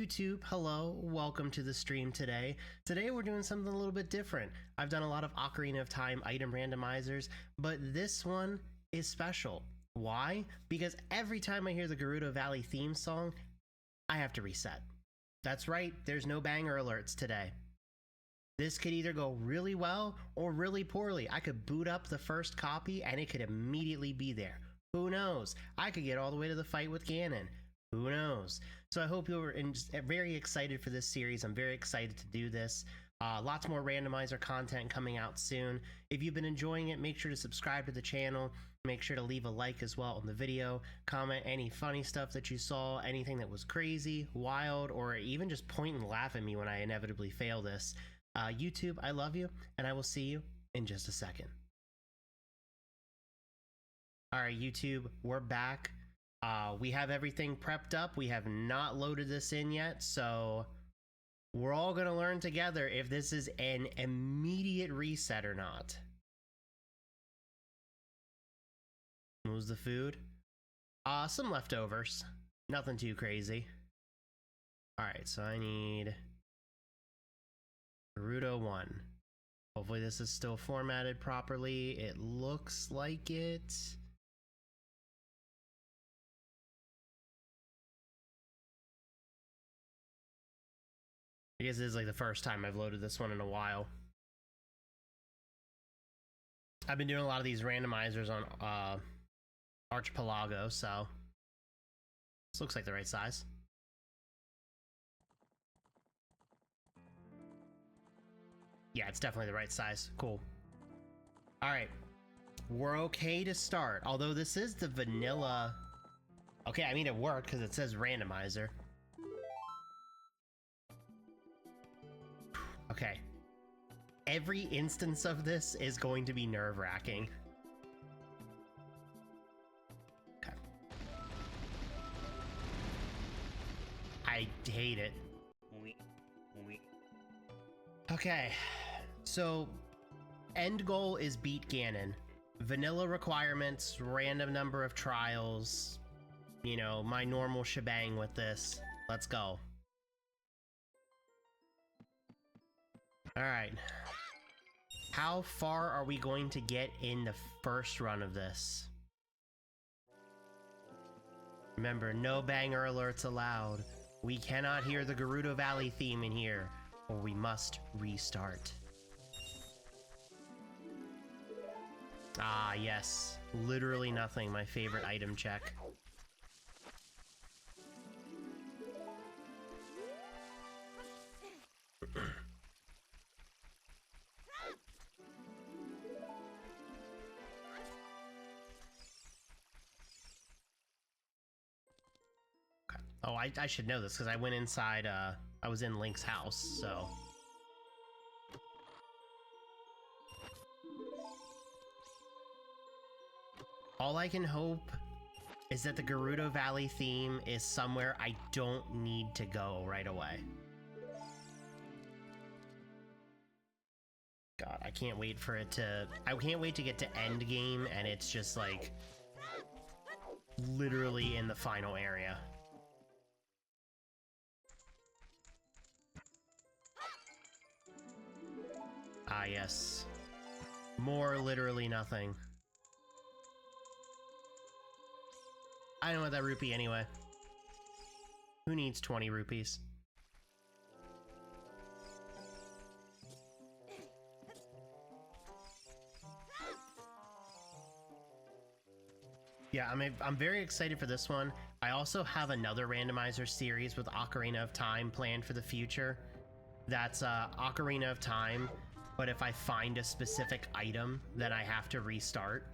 YouTube, hello, welcome to the stream today. Today we're doing something a little bit different. I've done a lot of Ocarina of Time item randomizers, but this one is special. Why? Because every time I hear the Gerudo Valley theme song, I have to reset. That's right, there's no banger alerts today. This could either go really well or really poorly. I could boot up the first copy and it could immediately be there. Who knows? I could get all the way to the fight with Ganon. Who knows? So I hope you're very excited for this series. I'm very excited to do this. Lots more randomizer content coming out soon. If you've been enjoying it, make sure to subscribe to the channel. Make sure to leave a like as well on the video. Comment any funny stuff that you saw, anything that was crazy, wild, or even just point and laugh at me when I inevitably fail this. YouTube, I love you, and I will see you in just a second. Alright, YouTube, we're back. We have everything prepped up. We have not loaded this in yet, so we're all going to learn together if this is an immediate reset or not. What was the food? Some leftovers. Nothing too crazy. Alright, so I need Gerudo 1. Hopefully this is still formatted properly. It looks like it. I guess this is like the first time I've loaded this one in a while. I've been doing a lot of these randomizers on Archipelago, so this looks like the right size. Yeah, it's definitely the right size. Cool. Alright. We're okay to start. Although this is the vanilla... Okay, I mean it worked because it says randomizer. Okay. Every instance of this is going to be nerve-wracking. Okay. I hate it. Okay. So, end goal is beat Ganon. Vanilla requirements, random number of trials. You know, my normal shebang with this. Let's go. Alright. How far are we going to get in the first run of this? Remember, no banger alerts allowed. We cannot hear the Gerudo Valley theme in here, or we must restart. Ah, yes. Literally nothing. My favorite item check. Oh, I should know this because I went inside, I was in Link's house, so... All I can hope is that the Gerudo Valley theme is somewhere I don't need to go right away. God, I can't wait for it to... I can't wait to get to end game and it's just like... literally in the final area. Ah, yes. More literally nothing. I don't want that rupee anyway. Who needs 20 rupees? Yeah, I'm very excited for this one. I also have another randomizer series with Ocarina of Time planned for the future. That's Ocarina of Time, but if I find a specific item, then I have to restart.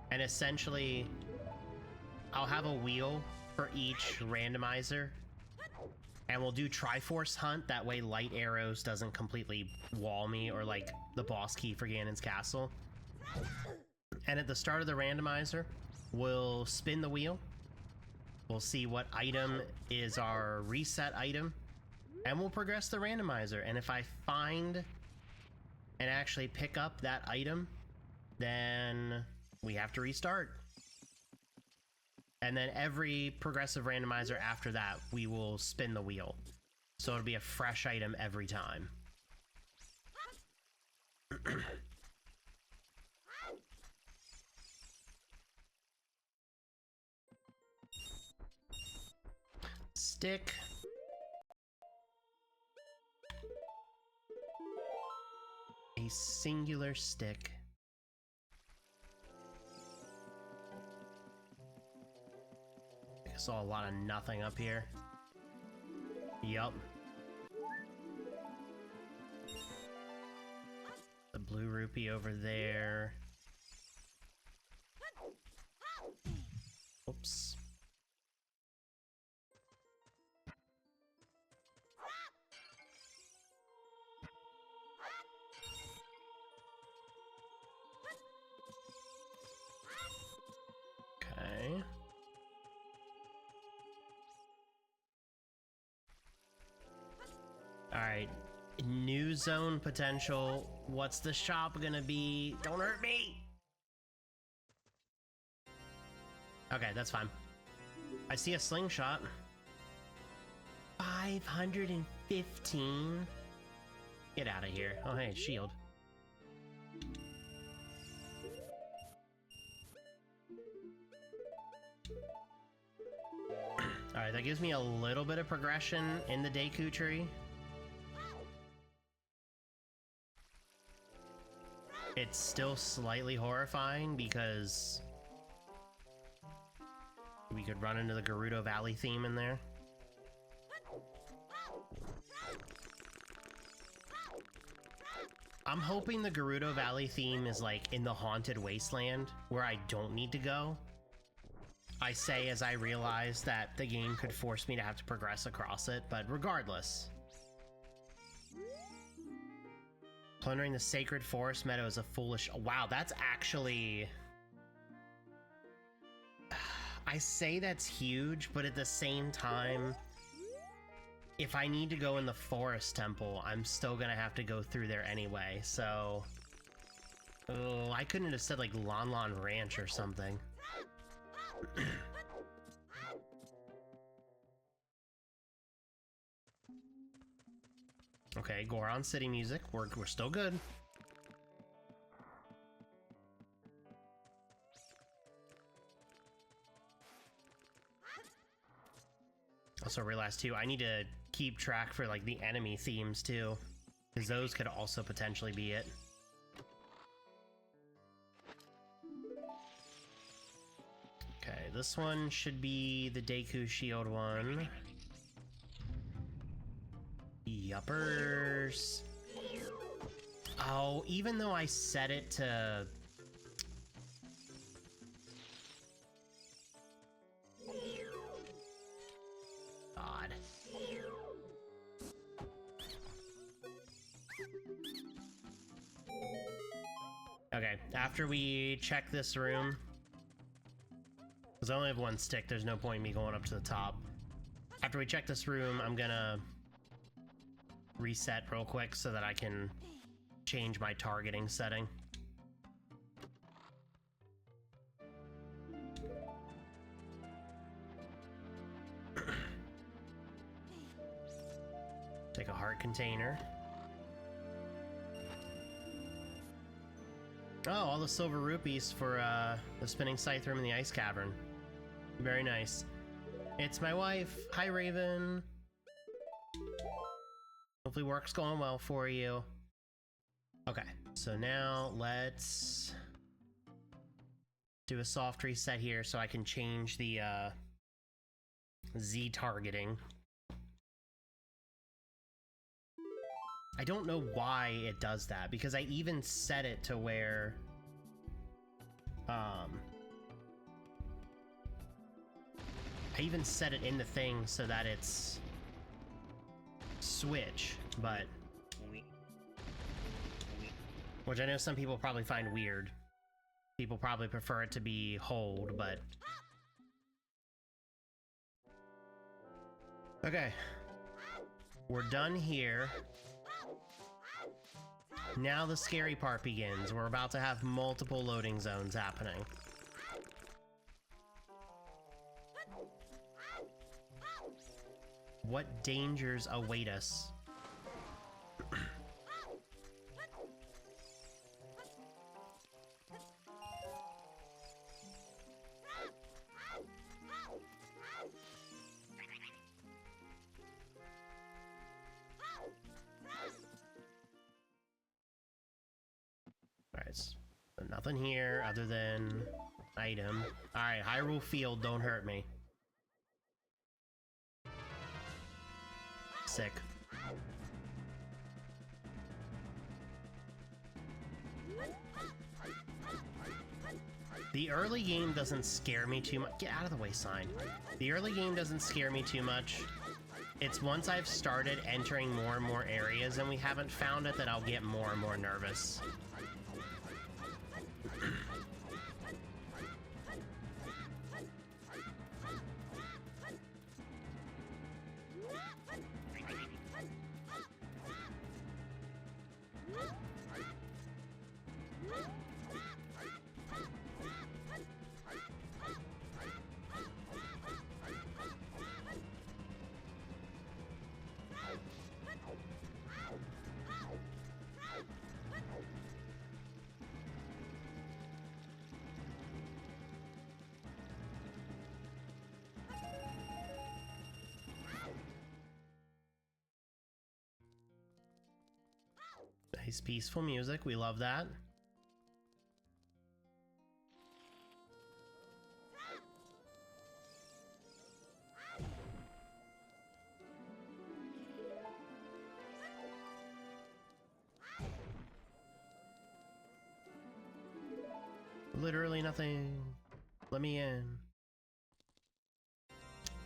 And essentially, I'll have a wheel for each randomizer, and we'll do Triforce Hunt, that way light arrows doesn't completely wall me, or like the boss key for Ganon's castle. And at the start of the randomizer, we'll spin the wheel, we'll see what item is our reset item, and we'll progress the randomizer. And if I find and actually pick up that item, then we have to restart. And then every progressive randomizer after that, we will spin the wheel. So it'll be a fresh item every time. Stick. A singular stick. I saw a lot of nothing up here. Yup. The blue rupee over there. Oops. Okay. Alright. New zone potential. What's the shop gonna be? Don't hurt me! Okay, that's fine. I see a slingshot. 515? Get out of here. Oh, hey, shield. Alright, that gives me a little bit of progression in the Deku tree. It's still slightly horrifying because we could run into the Gerudo Valley theme in there. I'm hoping the Gerudo Valley theme is like in the Haunted Wasteland where I don't need to go. I say as I realize that the game could force me to have to progress across it, but regardless. Plundering the Sacred Forest Meadow is a foolish... Wow, that's actually... I say that's huge, but at the same time, if I need to go in the Forest Temple, I'm still gonna have to go through there anyway, so... Oh, I couldn't have said like Lon Lon Ranch or something. Okay, Goron City music. We're still good. Also realized too, I need to keep track for like the enemy themes too, because those could also potentially be it. Okay, this one should be the Deku Shield one. Yuppers. Oh, even though I set it to... God. Okay, after we check this room... Because I only have one stick, there's no point in me going up to the top. After we check this room, I'm gonna reset real quick so that I can change my targeting setting. Take a heart container. Oh, all the silver rupees for the spinning scythe room in the ice cavern. Very nice. It's my wife. Hi, Raven. Hopefully work's going well for you. Okay, so now let's do a soft reset here so I can change the Z targeting. I don't know why it does that, because I even set it to where I even set it in the thing so that it's switch, but which I know some people probably find weird. People probably prefer it to be hold, but okay, we're done here. Now the scary part begins. We're about to have multiple loading zones happening. What dangers await us? Alright, so nothing here other than item. Alright, Hyrule Field, don't hurt me. Sick. The early game doesn't scare me too much. Get out of the way, sign. The early game doesn't scare me too much. It's once I've started entering more and more areas and we haven't found it that I'll get more and more nervous. Nice peaceful music, we love that. Literally nothing. Let me in.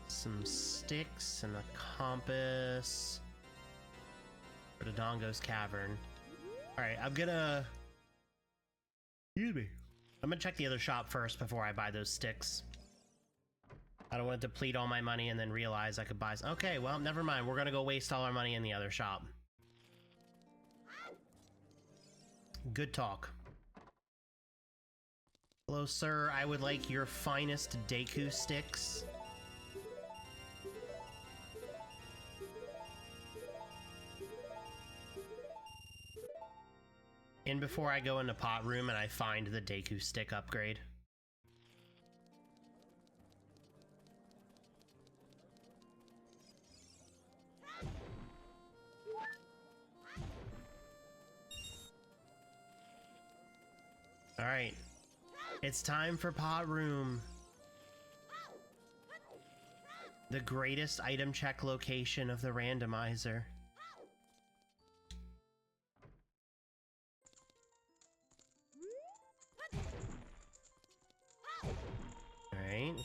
Some sticks and a compass for Dodongo's Cavern. Alright, excuse me. I'm gonna check the other shop first before I buy those sticks. I don't want to deplete all my money and then realize I could buy some. Okay, well, never mind. We're gonna go waste all our money in the other shop. Good talk. Hello, sir. I would like your finest Deku sticks. And before I go into pot room and I find the Deku stick upgrade. All right, it's time for pot room. The greatest item check location of the randomizer. Alright.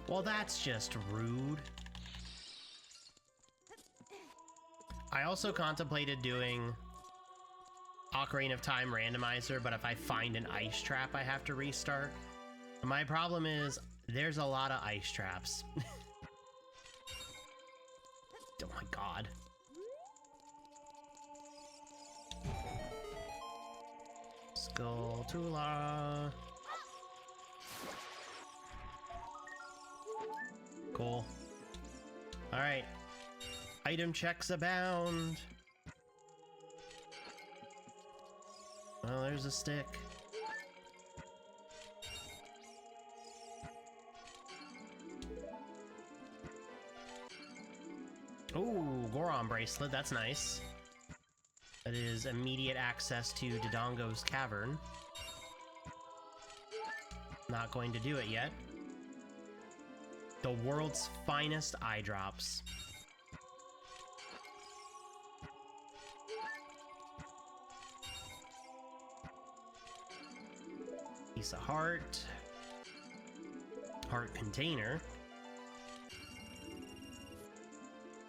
Well, that's just rude. I also contemplated doing Ocarina of Time Randomizer, but if I find an ice trap, I have to restart. My problem is, there's a lot of ice traps. Oh my god. Skulltula. Cool. Alright. Item checks abound. Well, there's a stick. Ooh, Goron bracelet, that's nice. That is immediate access to Dodongo's Cavern. Not going to do it yet. The world's finest eye drops. Piece of heart. Heart container.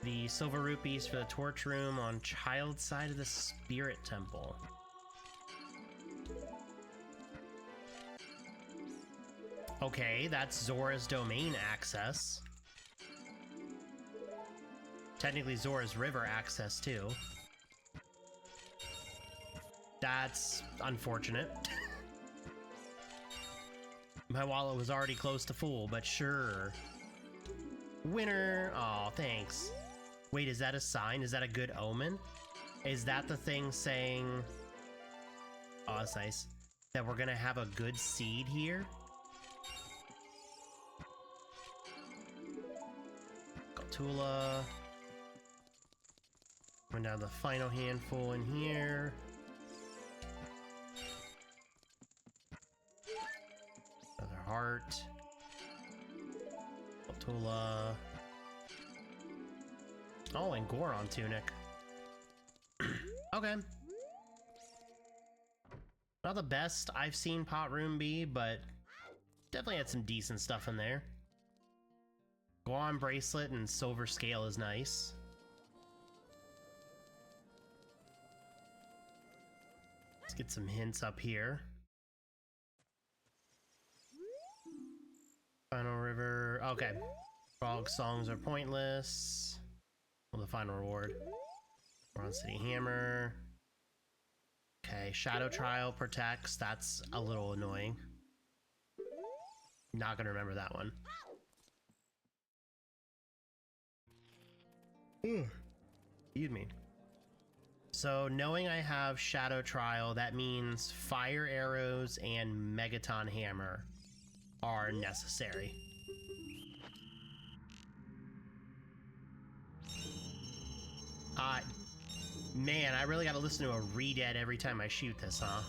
The silver rupees for the torch room on child side of the spirit temple. Okay, that's Zora's domain access. Technically Zora's river access too. That's unfortunate. My wallet was already close to full, but sure. Winner! Aw, thanks. Wait, is that a sign? Is that a good omen? Is that the thing saying... Oh, that's nice. That we're gonna have a good seed here? Tula. Going down the final handful in here. Another heart. Tula. Oh, and Goron tunic. Okay. Not the best I've seen Pot Room be, but definitely had some decent stuff in there. Goron bracelet and silver scale is nice. Let's get some hints up here. Final river. Okay. Frog songs are pointless. Well, the final reward. Goron City Hammer. Okay, Shadow Trial protects. That's a little annoying. Not gonna remember that one. Excuse me. So knowing I have Shadow Trial, that means Fire Arrows and Megaton Hammer are necessary. Man, I really gotta listen to a re-dead every time I shoot this, huh?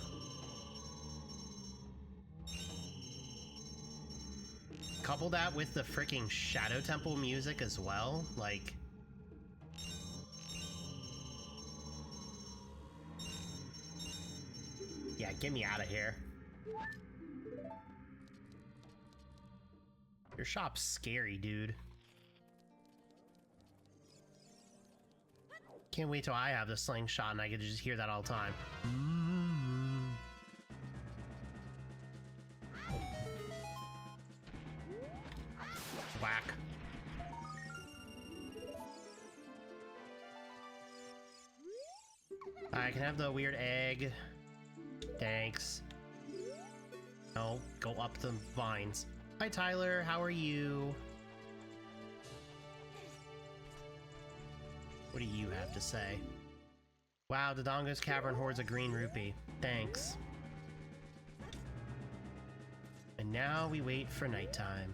Couple that with the freaking Shadow Temple music as well, like... Yeah, get me out of here. Your shop's scary, dude. Can't wait till I have the slingshot and I can just hear that all the time. Whack. I can have the weird egg. Thanks. No, go up the vines. Hi Tyler, how are you? What do you have to say? Wow, Dodongo's Cavern hoards a green rupee. Thanks. And now we wait for nighttime.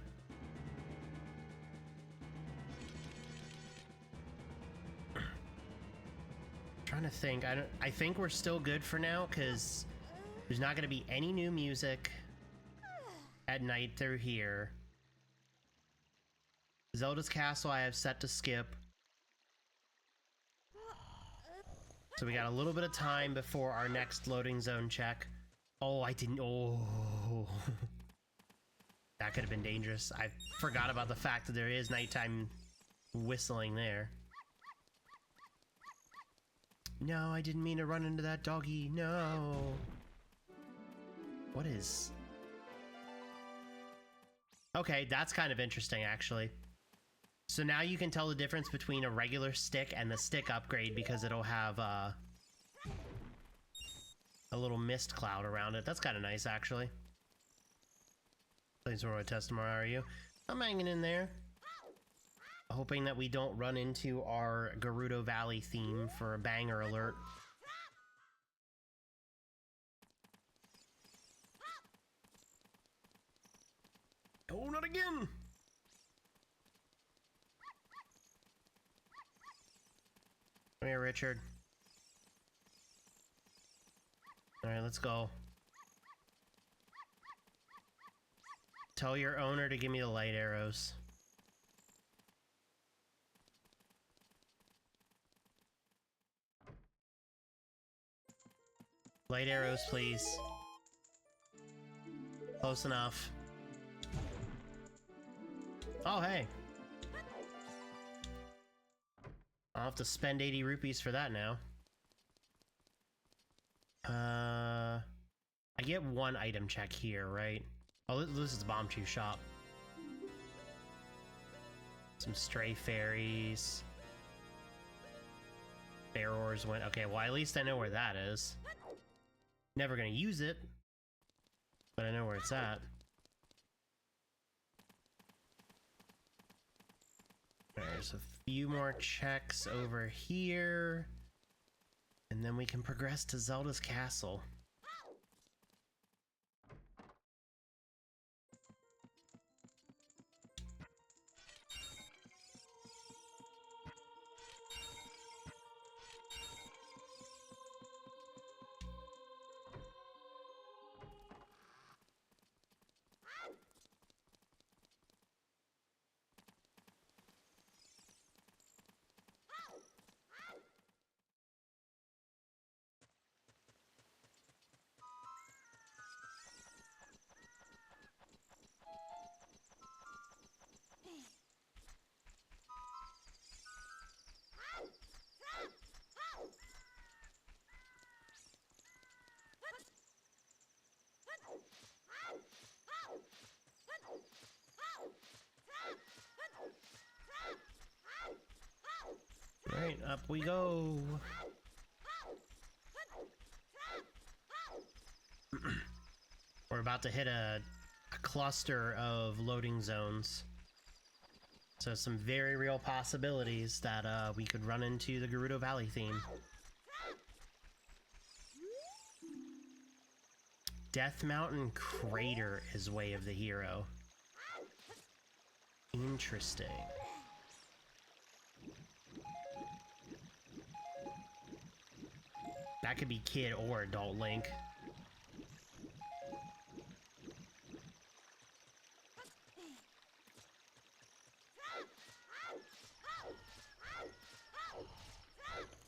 Trying to think. I think we're still good for now because there's not going to be any new music at night through here. Zelda's Castle I have set to skip. So we got a little bit of time before our next loading zone check. Oh, I didn't... Oh. That could have been dangerous. I forgot about the fact that there is nighttime whistling there. No, I didn't mean to run into that doggy. No. What is... Okay, that's kind of interesting, actually. So now you can tell the difference between a regular stick and the stick upgrade because it'll have a little mist cloud around it. That's kind of nice, actually. Thanks for my test tomorrow, are you? I'm hanging in there. Hoping that we don't run into our Gerudo Valley theme for a banger alert. Oh, not again! Come here, Richard. Alright, let's go. Tell your owner to give me the light arrows. Light arrows, please. Close enough. Oh, hey. I'll have to spend 80 rupees for that now. I get one item check here, right? Oh, this is the Bomb Chew shop. Some stray fairies. Bear ores went. Okay, well, at least I know where that is. Never gonna use it, but I know where it's at. There's a few more checks over here, and then we can progress to Zelda's castle. Alright, up we go. We're about to hit a cluster of loading zones. So some very real possibilities that we could run into the Gerudo Valley theme. Death Mountain Crater is Way of the Hero. Interesting. That could be kid or adult Link.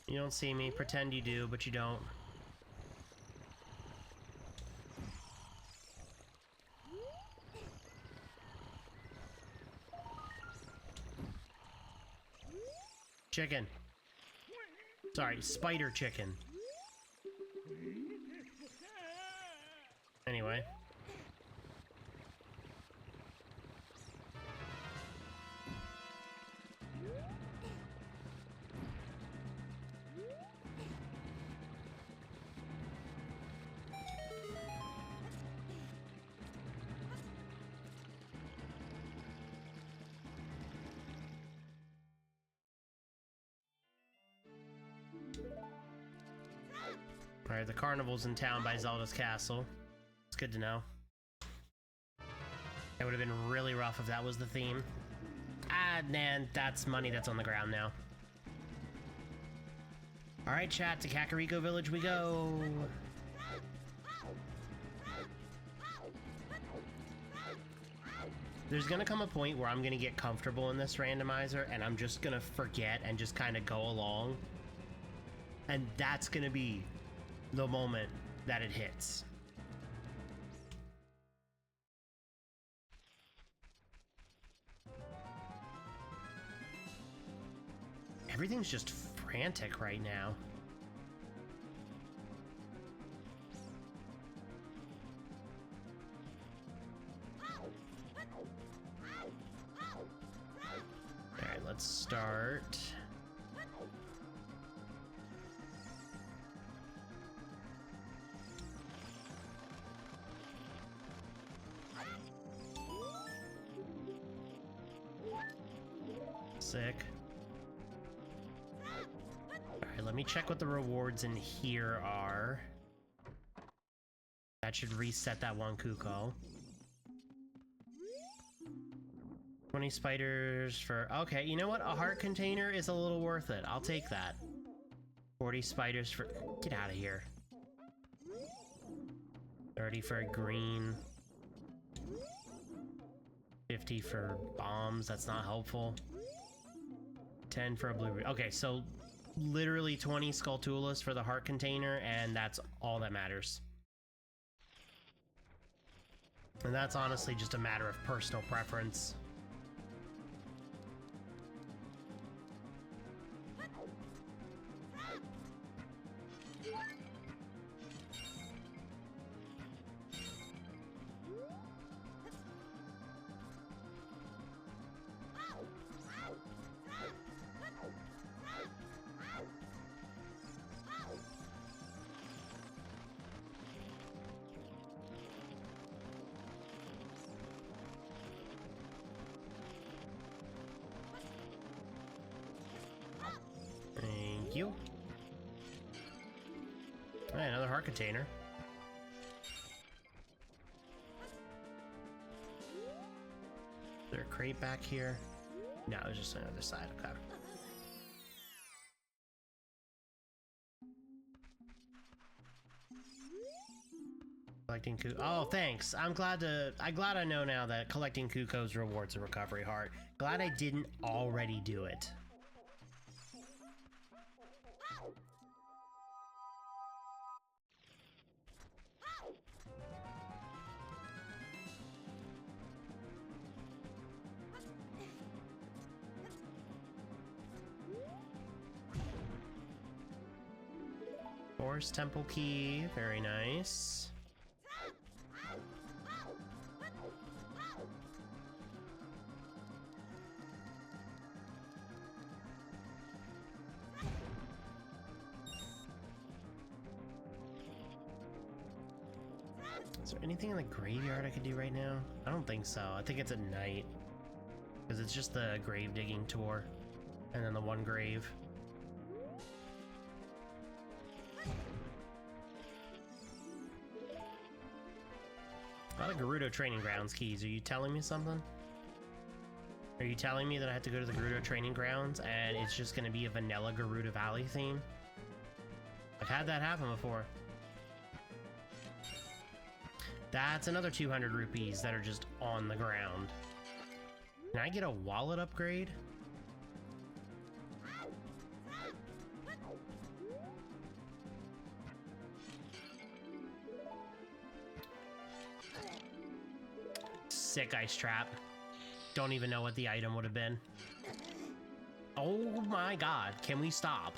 You don't see me, pretend you do, but you don't. Chicken. Sorry, spider chicken. Anyway. Alright, the carnival's in town by Zelda's castle. It's good to know. It would have been really rough if that was the theme. Ah, man, that's money that's on the ground now. Alright, chat, to Kakariko Village we go! There's gonna come a point where I'm gonna get comfortable in this randomizer, and I'm just gonna forget and just kind of go along. And that's gonna be the moment that it hits. Everything's just frantic right now. Alright, let's start. Sick. Alright, let me check what the rewards in here are. That should reset that one Kuko. 20 spiders for... Okay, you know what? A heart container is a little worth it. I'll take that. 40 spiders for... Get out of here. 30 for a green. 50 for bombs. That's not helpful. 10 for a blue. Okay, so literally 20 Skulltulas for the heart container, and that's all that matters. And that's honestly just a matter of personal preference. you. Alright, another heart container. Is there a crate back here? No, it was just on the other side. Okay. Collecting Cuckoo. Oh, thanks. I'm glad I know now that collecting Cuckoos rewards a recovery heart. Glad I didn't already do it. Forest Temple Key, very nice. Is there anything in the graveyard I could do right now? I don't think so. I think it's at night. Because it's just the grave digging tour. And then the one grave. A lot of Gerudo Training Grounds keys. Are you telling me something? Are you telling me that I have to go to the Gerudo Training Grounds and it's just going to be a vanilla Gerudo Valley theme? I've had that happen before. That's another 200 rupees that are just on the ground. Can I get a wallet upgrade? Sick ice trap. Don't even know what the item would have been. Oh my god, can we stop?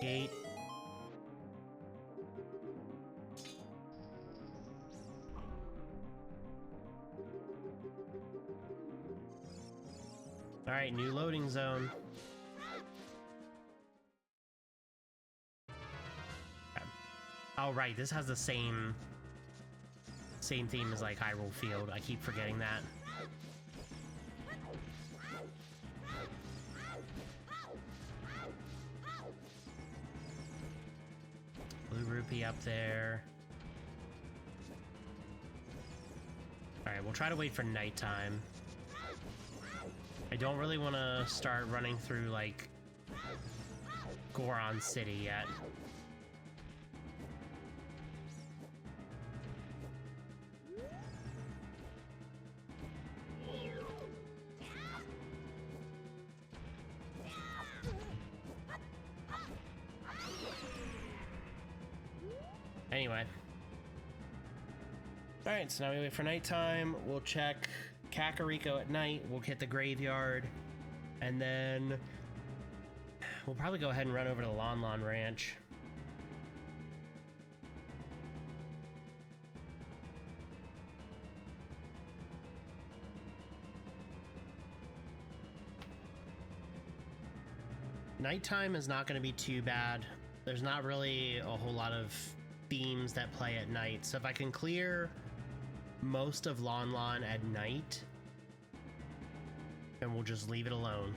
Gate. Alright, new loading zone. Oh right, this has the same theme as like Hyrule Field. I keep forgetting that. Blue rupee up there. Alright, we'll try to wait for nighttime. I don't really want to start running through like Goron City yet. Anyway. Alright, so now we wait for nighttime. We'll check Kakariko at night. We'll hit the graveyard. And then we'll probably go ahead and run over to Lon Lon Ranch. Nighttime is not going to be too bad. There's not really a whole lot of themes that play at night, so if I can clear most of Lon Lon at night, then we'll just leave it alone.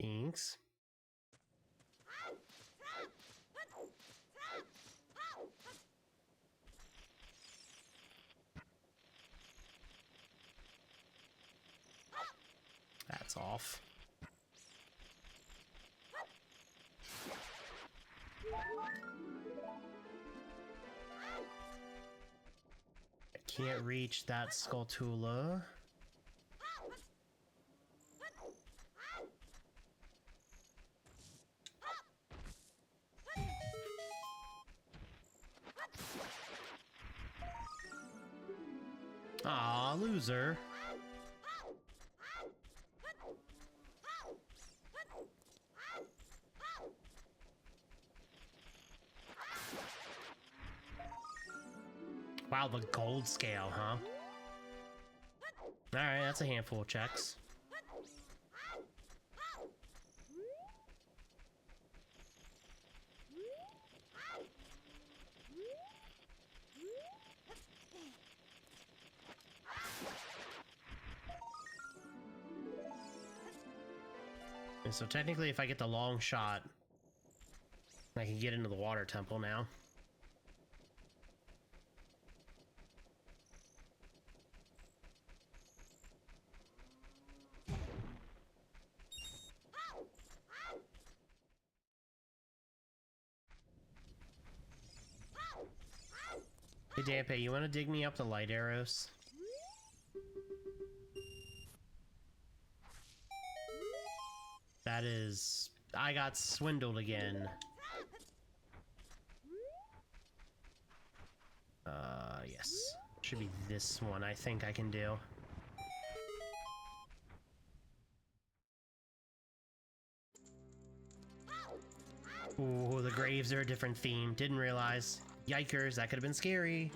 Thanks. That's off. I can't reach that Skulltula. Aw, loser. Wow, the gold scale, huh? Alright, that's a handful of checks. And so technically, if I get the long shot, I can get into the water temple now. Hey Dampe, you want to dig me up the light arrows? That is... I got swindled again. Yes. Should be this one I think I can do. Ooh, the graves are a different theme. Didn't realize. Yikers, that could have been scary.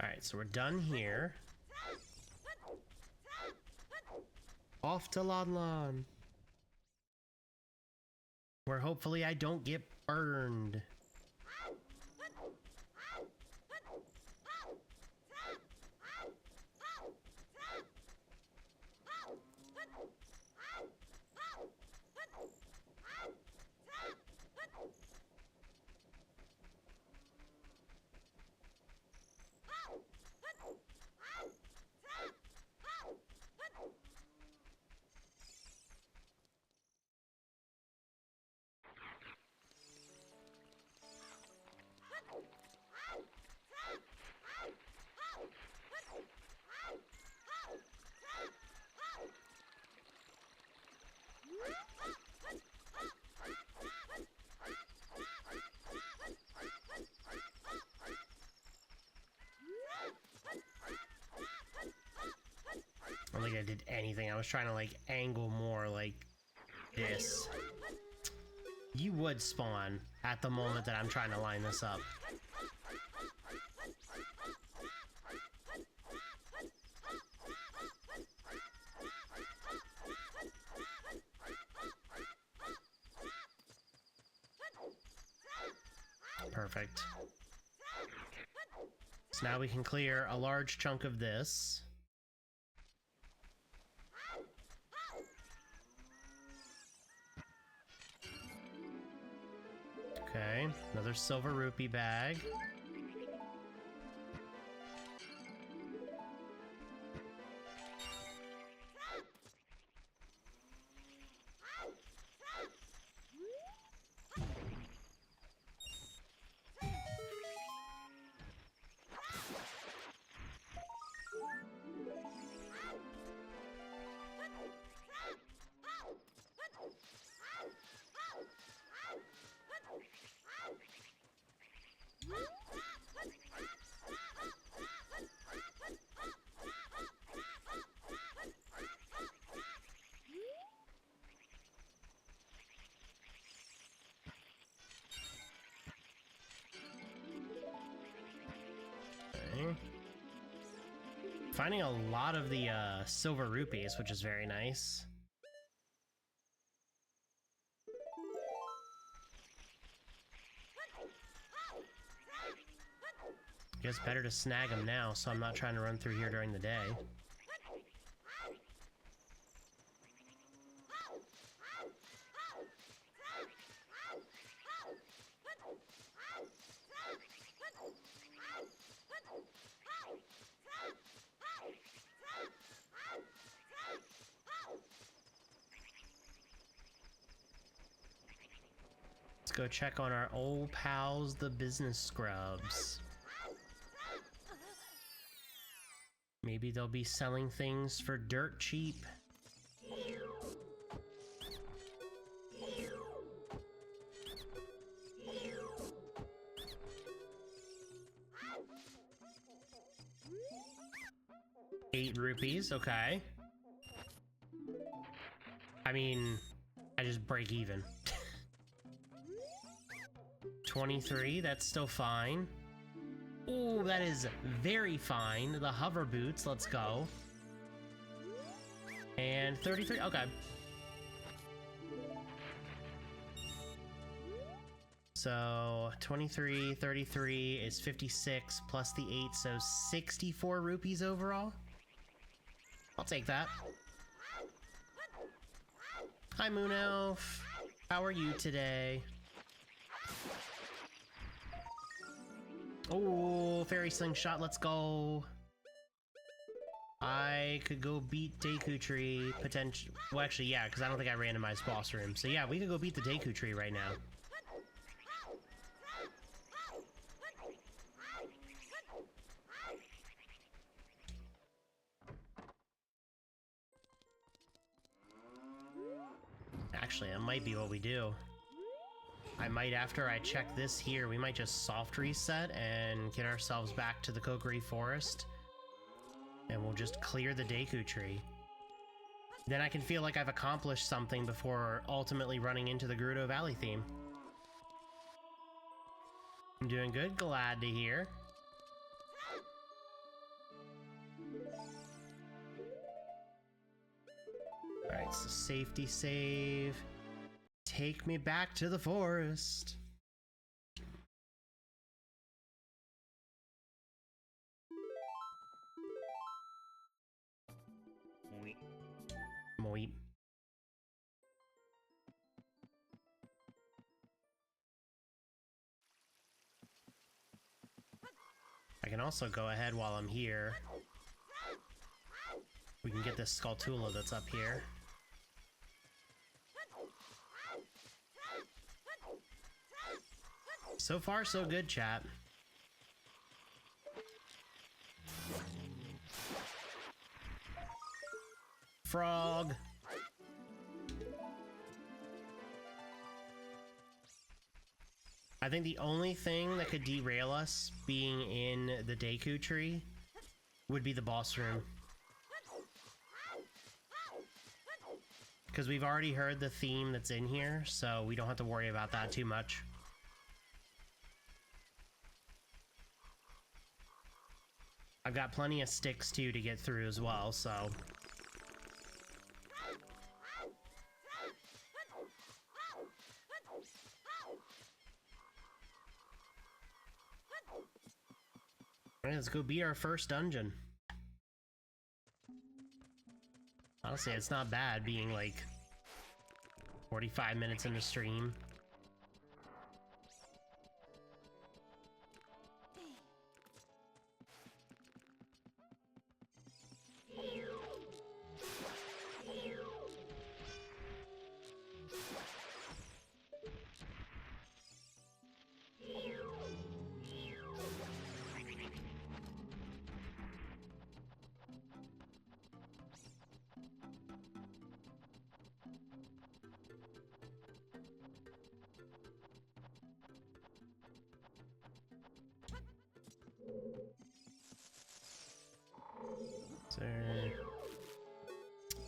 Alright, so we're done here. Off to Lon Lon, where hopefully I don't get burned. I don't think I did anything. I was trying to, like, angle more like this. You would spawn at the moment that I'm trying to line this up. Perfect. So now we can clear a large chunk of this. Okay, another silver rupee bag. Finding a lot of the silver rupees, which is very nice. Guess better to snag them now, so I'm not trying to run through here during the day. Let's go check on our old pals, the business scrubs. Maybe they'll be selling things for dirt cheap. $8 rupees, okay. I mean, I just break even. 23, that's still fine. Ooh, that is very fine. The hover boots, let's go. And 33, okay. So 23, 33 is 56 plus the 8, so 64 rupees overall. I'll take that. Hi, Moon Elf. How are you today? Oh, Fairy Slingshot, let's go. I could go beat Deku Tree, potentially. Well, actually, yeah, because I don't think I randomized boss room. So yeah, we could go beat the Deku Tree right now. Actually, that might be what we do. I might, after I check this here, we might just soft reset and get ourselves back to the Kokiri Forest. And we'll just clear the Deku Tree. Then I can feel like I've accomplished something before ultimately running into the Gerudo Valley theme. I'm doing good, glad to hear. Alright, so safety save. Take me back to the forest. Moip. I can also go ahead while I'm here. We can get this Skulltula that's up here. So far, so good, chat. Frog. I think the only thing that could derail us being in the Deku Tree would be the boss room. Because we've already heard the theme that's in here, so we don't have to worry about that too much. I've got plenty of sticks too to get through as well, so... Alright, let's go beat our first dungeon. Honestly, it's not bad being like 45 minutes into stream.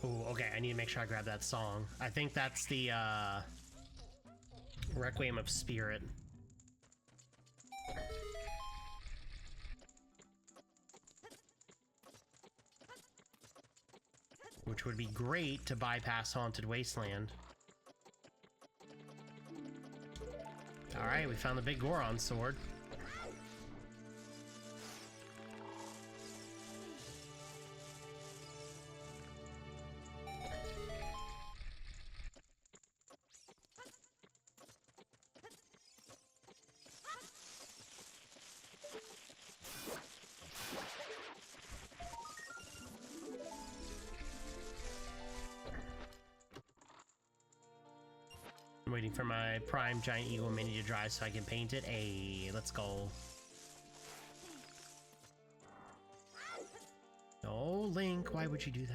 Oh, okay, I need to make sure I grab that song. I think that's the, Requiem of Spirit. Which would be great to bypass Haunted Wasteland. Alright, we found the big Goron sword. I'm waiting for my Prime Giant Eagle Mini to dry so I can paint it. Hey, let's go. Oh, Link, why would you do that?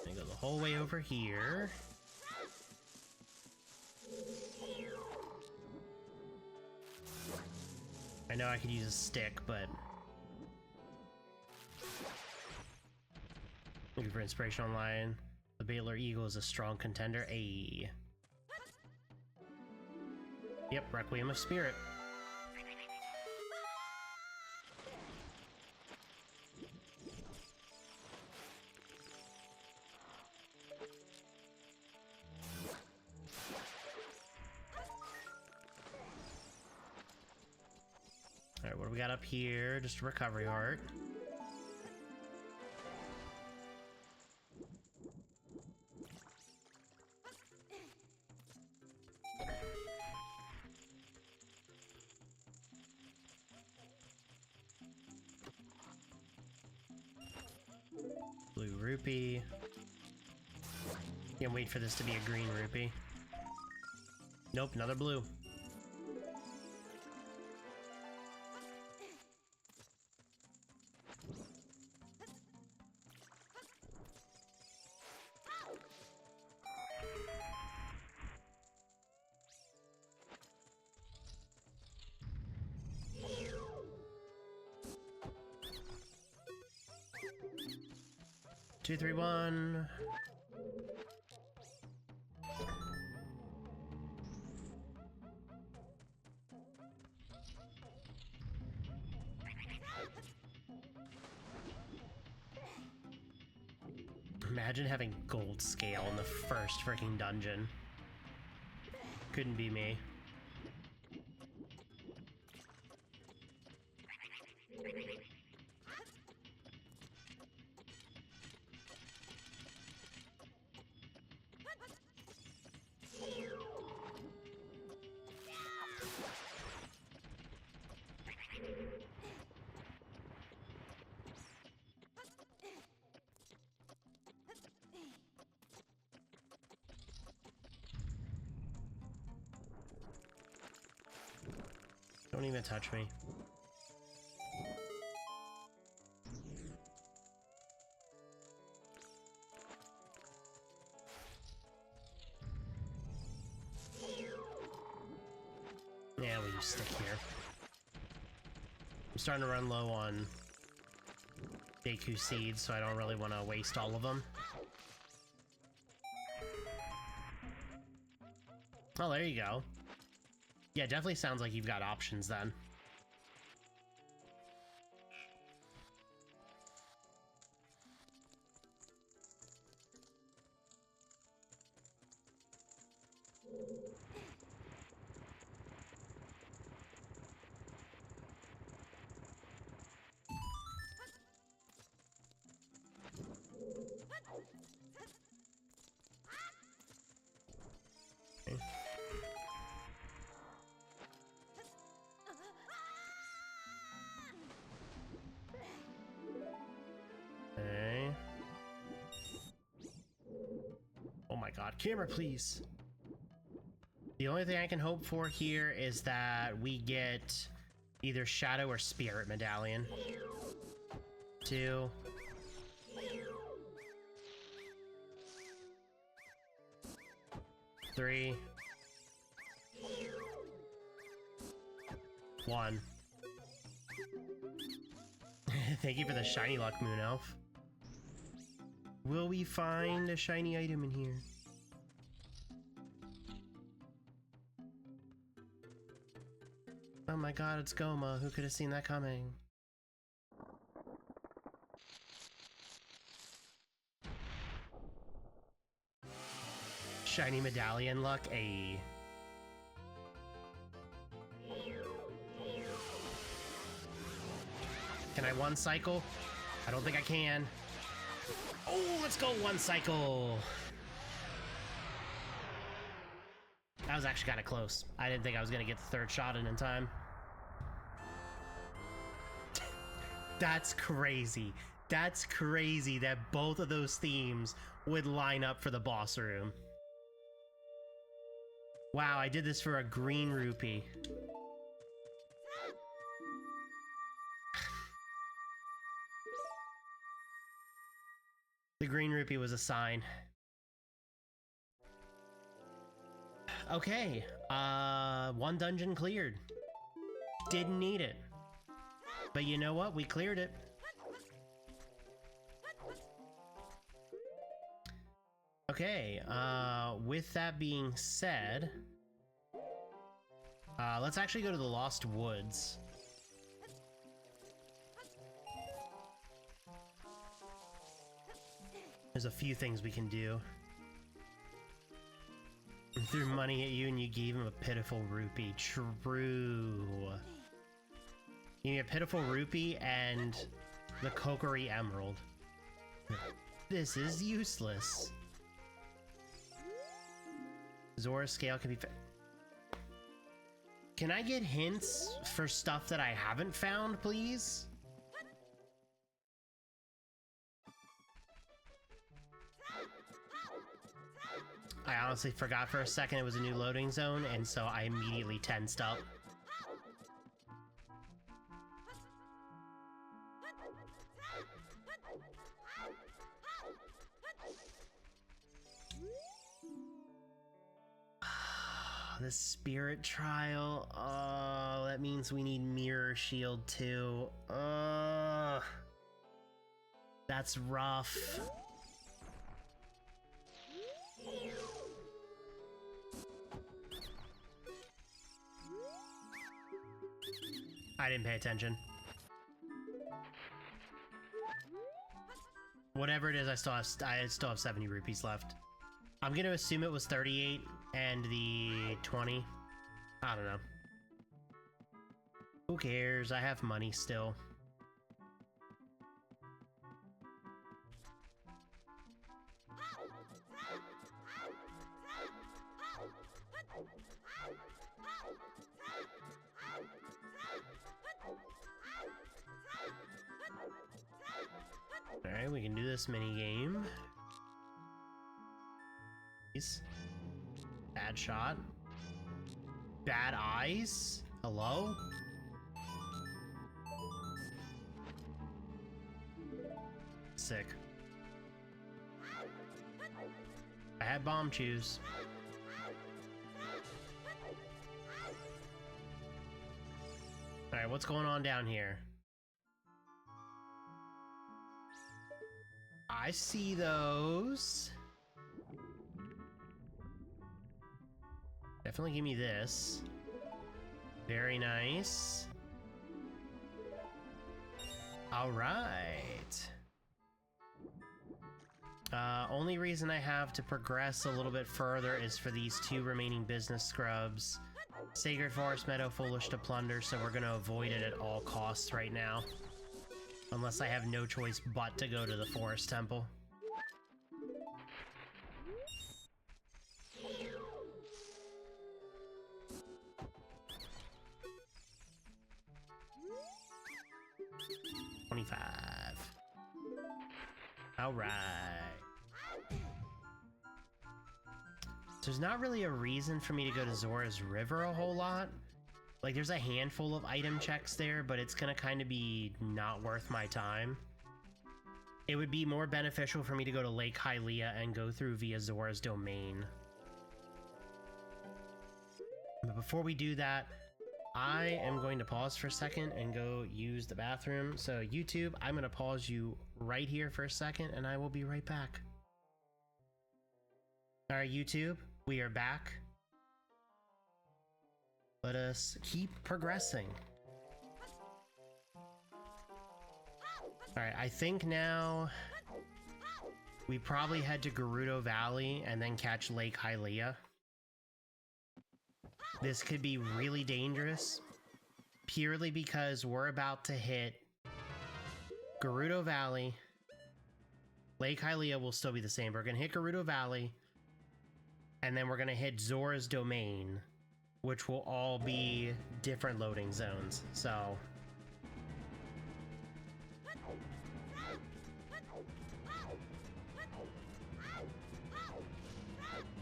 I go the whole way over here. know I could use a stick, but... Looking for inspiration online. The Baylor Eagle is a strong contender. Ayy. Yep, Requiem of Spirit. Alright, what do we got up here? Just a recovery heart. Blue rupee. Can't wait for this to be a green rupee. Nope, another blue. Two, three, one. Imagine having gold scale in the first freaking dungeon. Couldn't be me. Don't even touch me. Yeah, we'll use stick here. I'm starting to run low on Deku seeds, so I don't really want to waste all of them. Oh, there you go. Yeah, definitely sounds like you've got options then. Okay. Okay. Oh my god, camera please. The only thing I can hope for here is that we get either Shadow or Spirit Medallion. 2. 3. 1. Thank you for the shiny luck, Moon Elf. Will we find a shiny item in here? Oh my god, it's Goma. Who could have seen that coming? Shiny medallion luck, ayy. Can I one cycle? I don't think I can. Oh, let's go one cycle. That was actually kind of close. I didn't think I was going to get the third shot in time. That's crazy. That's crazy that both of those themes would line up for the boss room. Wow, I did this for a green rupee. The green rupee was a sign. Okay, one dungeon cleared. Didn't need it. But you know what? We cleared it. Okay, with that being said, let's actually go to the Lost Woods. There's a few things we can do. He threw money at you and you gave him a pitiful rupee. True. Give me a pitiful rupee and the Kokiri Emerald. This is useless. Zora's scale can be... Can I get hints for stuff that I haven't found, please? I honestly forgot for a second it was a new loading zone, and so I immediately tensed up. The spirit trial. Oh, that means we need mirror shield too. That's rough. I didn't pay attention. Whatever it is, I still have 70 rupees left. I'm gonna assume it was 38 and the 20. I don't know. Who cares? I have money still. Alright, we can do this mini game. Bad shot. Bad eyes? Hello? Sick. I had bomb chews. Alright, what's going on down here? I see those. Definitely give me this. Very nice. All right. Only reason I have to progress a little bit further is for these two remaining business scrubs. Sacred Forest Meadow, foolish to plunder, so we're gonna avoid it at all costs right now. Unless I have no choice but to go to the Forest Temple. Alright. There's not really a reason for me to go to Zora's River a whole lot. Like, there's a handful of item checks there, but it's gonna kind of be not worth my time. It would be more beneficial for me to go to Lake Hylia and go through via Zora's Domain. But before we do that, I am going to pause for a second and go use the bathroom. So YouTube, I'm going to pause you right here for a second and I will be right back. All right, YouTube, we are back. Let us keep progressing. All right, I think now we probably head to Gerudo Valley and then catch Lake Hylia. This could be really dangerous, purely because we're about to hit Gerudo Valley. Lake Hylia will still be the same. We're going to hit Gerudo Valley, and then we're going to hit Zora's Domain, which will all be different loading zones. So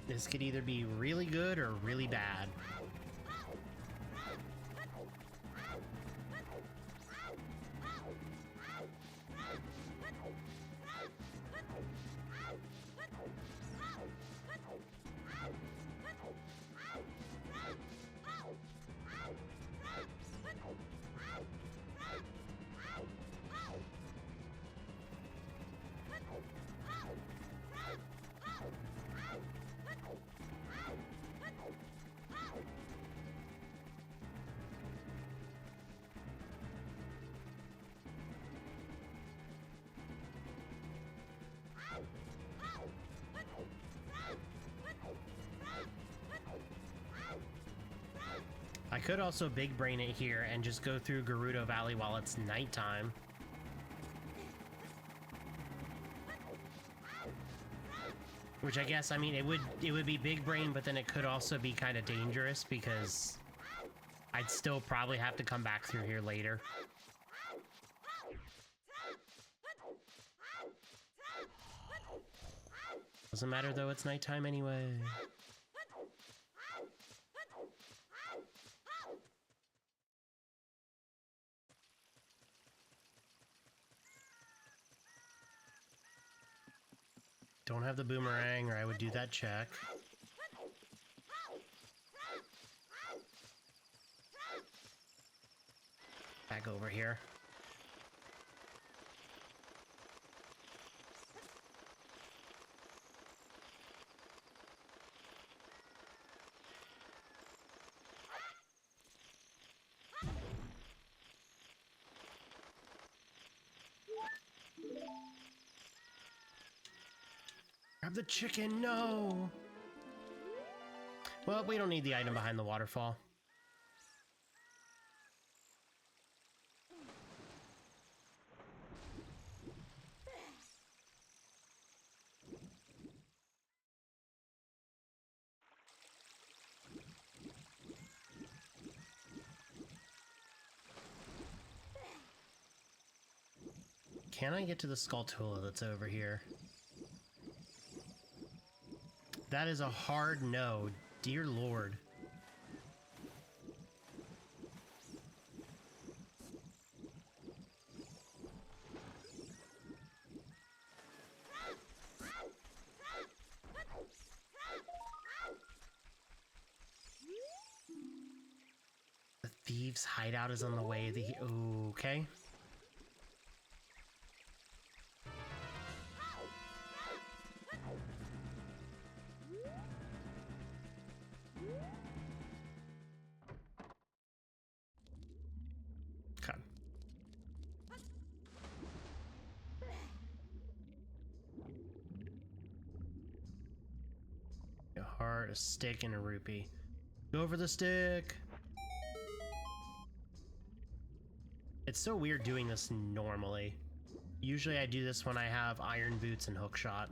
this could either be really good or really bad. could also big brain it here and just go through Gerudo Valley while it's nighttime. Which I guess, I mean, it would be big brain, but then it could also be kind of dangerous because I'd still probably have to come back through here later. Doesn't matter though, it's nighttime anyway. Don't have the boomerang, or I would do that check. Back over here. Grab the chicken, no! Well, we don't need the item behind the waterfall. Can I get to the Skulltula that's over here? That is a hard no, dear lord. The thieves' hideout is on the way. Okay. A heart, a stick, and a rupee. Go for the stick! It's so weird doing this normally. Usually I do this when I have iron boots and hookshot.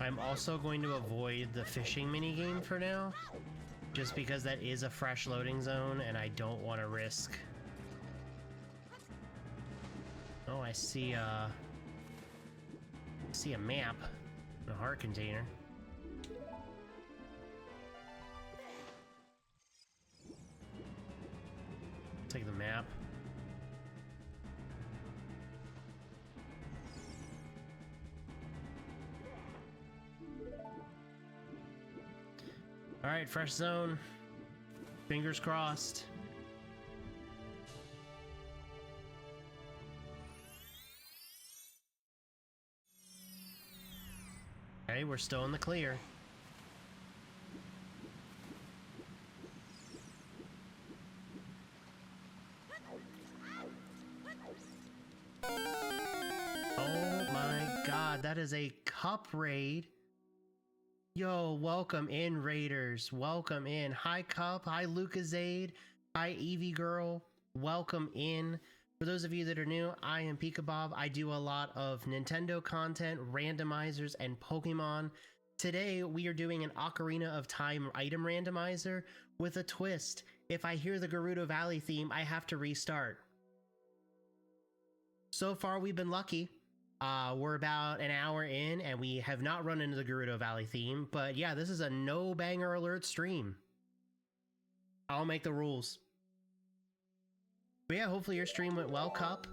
I'm also going to avoid the fishing minigame for now, just because that is a fresh loading zone and I don't want to risk. Oh, I see a map, a heart container. Take the map. All right, fresh zone. Fingers crossed. Okay, we're still in the clear. Oh my god, that is a cup raid. Yo, welcome in, Raiders. Welcome in. Hi, Cup. Hi, Lucasade. Hi, Evie Girl. Welcome in. For those of you that are new, I am Peekabob. I do a lot of Nintendo content, randomizers, and Pokemon. Today, we are doing an Ocarina of Time item randomizer with a twist. If I hear the Gerudo Valley theme, I have to restart. So far, we've been lucky. We're about an hour in and we have not run into the Gerudo Valley theme, but yeah, this is a no banger alert stream. I'll make the rules. But yeah, hopefully your stream went well, Cup.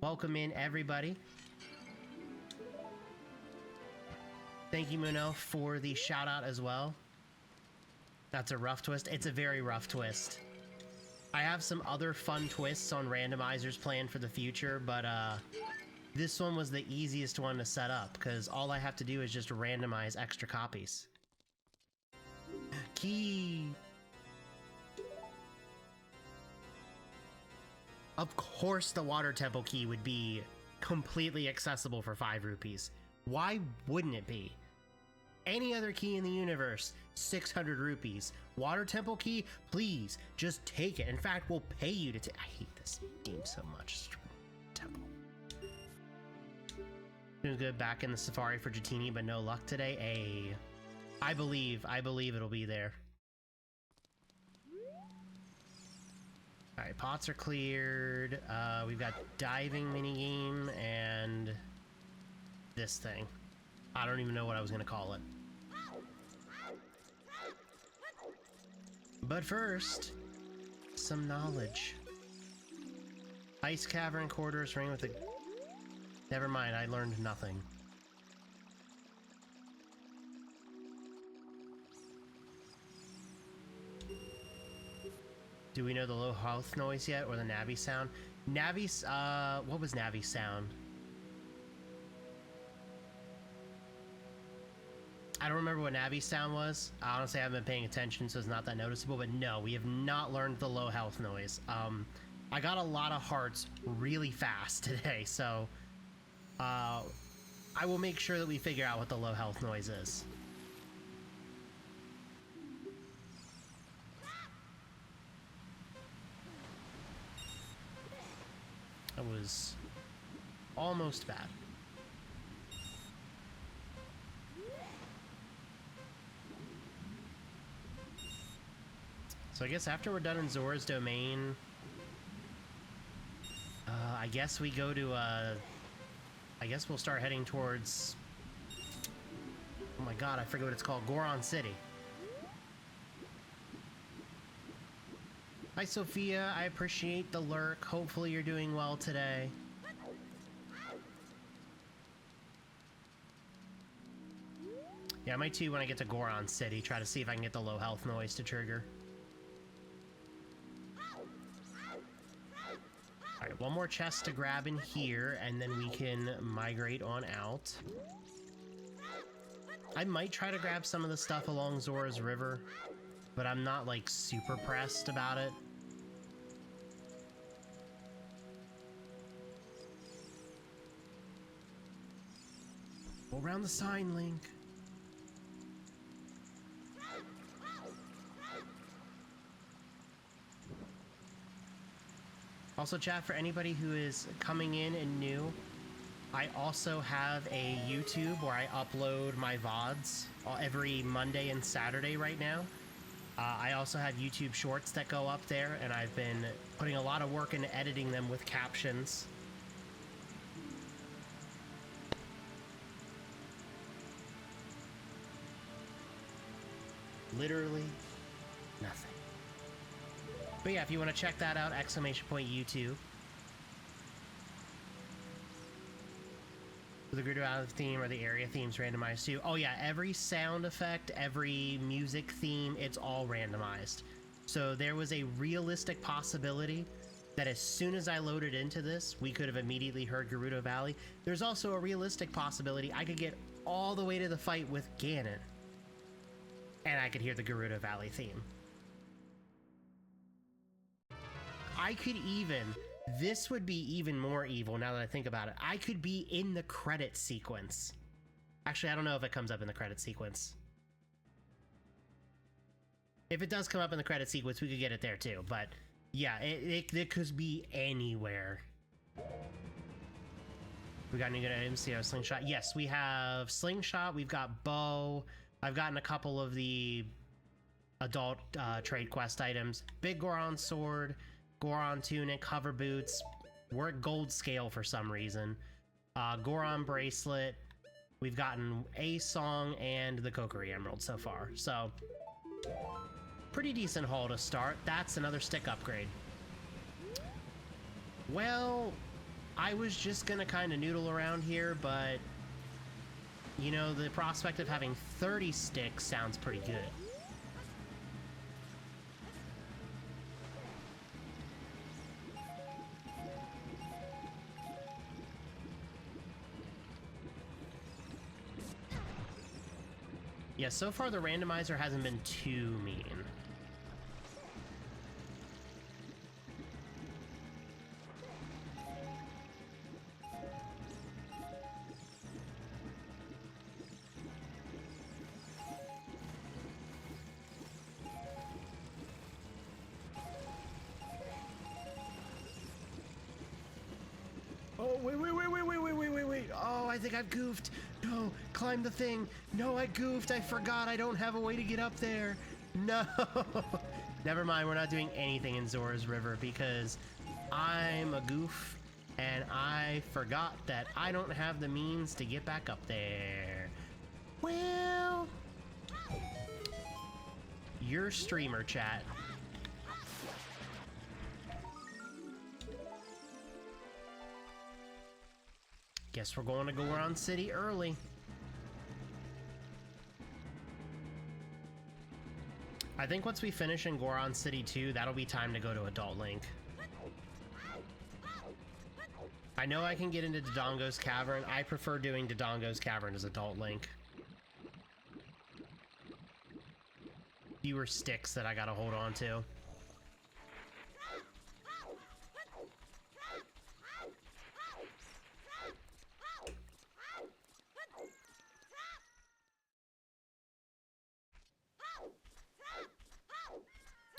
Welcome in, everybody. Thank you, Muno, for the shout out as well. That's a rough twist. It's a very rough twist. I have some other fun twists on randomizers planned for the future, but this one was the easiest one to set up, because all I have to do is just randomize extra copies. Key! Of course the water temple key would be completely accessible for 5 rupees. Why wouldn't it be? Any other key in the universe, 600 rupees. Water temple key, please, just take it. In fact, we'll pay you to I hate this game so much. Temple. Doing good back in the safari for Jatini, but no luck today. I believe it'll be there. Alright, pots are cleared. We've got diving minigame and this thing. I don't even know what I was gonna call it. But first, some knowledge. Ice cavern quarters ring with a... Never mind, I learned nothing. Do we know the low health noise yet, or the Navi sound? Navi's, what was Navi's sound? I don't remember what Navi's sound was. Honestly, I haven't been paying attention, so it's not that noticeable, but no, we have not learned the low health noise. I got a lot of hearts really fast today, so I will make sure that we figure out what the low health noise is. That was almost bad. So I guess after we're done in Zora's domain, I guess we go to, I guess we'll start heading towards, oh my god, I forget what it's called, Goron City. Hi Sophia, I appreciate the lurk. Hopefully you're doing well today. Yeah, I might too when I get to Goron City, try to see if I can get the low health noise to trigger. Alright, one more chest to grab in here, and then we can migrate on out. I might try to grab some of the stuff along Zora's River, but I'm not, like, super pressed about it. Go around the sign, Link. Also, chat, for anybody who is coming in and new, I also have a YouTube where I upload my VODs every Monday and Saturday right now. I also have YouTube shorts that go up there, and I've been putting a lot of work into editing them with captions. Literally nothing. But yeah, if you want to check that out, !YouTube. The Gerudo Valley theme or the area themes randomized too. Oh yeah, every sound effect, every music theme, it's all randomized. So there was a realistic possibility that as soon as I loaded into this, we could have immediately heard Gerudo Valley. There's also a realistic possibility I could get all the way to the fight with Ganon, and I could hear the Gerudo Valley theme. I could even, this would be even more evil now that I think about it. I could be in the credit sequence. Actually, I don't know if it comes up in the credit sequence. If it does come up in the credit sequence, we could get it there too. But yeah, it could be anywhere. We got any good items? See, slingshot. Yes, we have slingshot. We've got bow. I've gotten a couple of the adult trade quest items. Big Goron sword. Goron tunic, hover boots, we're at gold scale for some reason. Goron bracelet, we've gotten a song and the Kokiri Emerald so far. So, pretty decent haul to start. That's another stick upgrade. Well, I was just gonna kind of noodle around here, but you know, the prospect of having 30 sticks sounds pretty good. Yeah, so far the randomizer hasn't been too mean. Oh, wait. Oh, I think I've goofed. No, climb the thing. No, I goofed. I forgot I don't have a way to get up there. No. Never mind, we're not doing anything in Zora's River because I'm a goof and I forgot that I don't have the means to get back up there. Well, you're streamer, chat. Guess we're going to Goron City early. I think once we finish in Goron City 2, that'll be time to go to Adult Link. I know I can get into Dodongo's Cavern. I prefer doing Dodongo's Cavern as Adult Link. Fewer sticks that I gotta hold on to.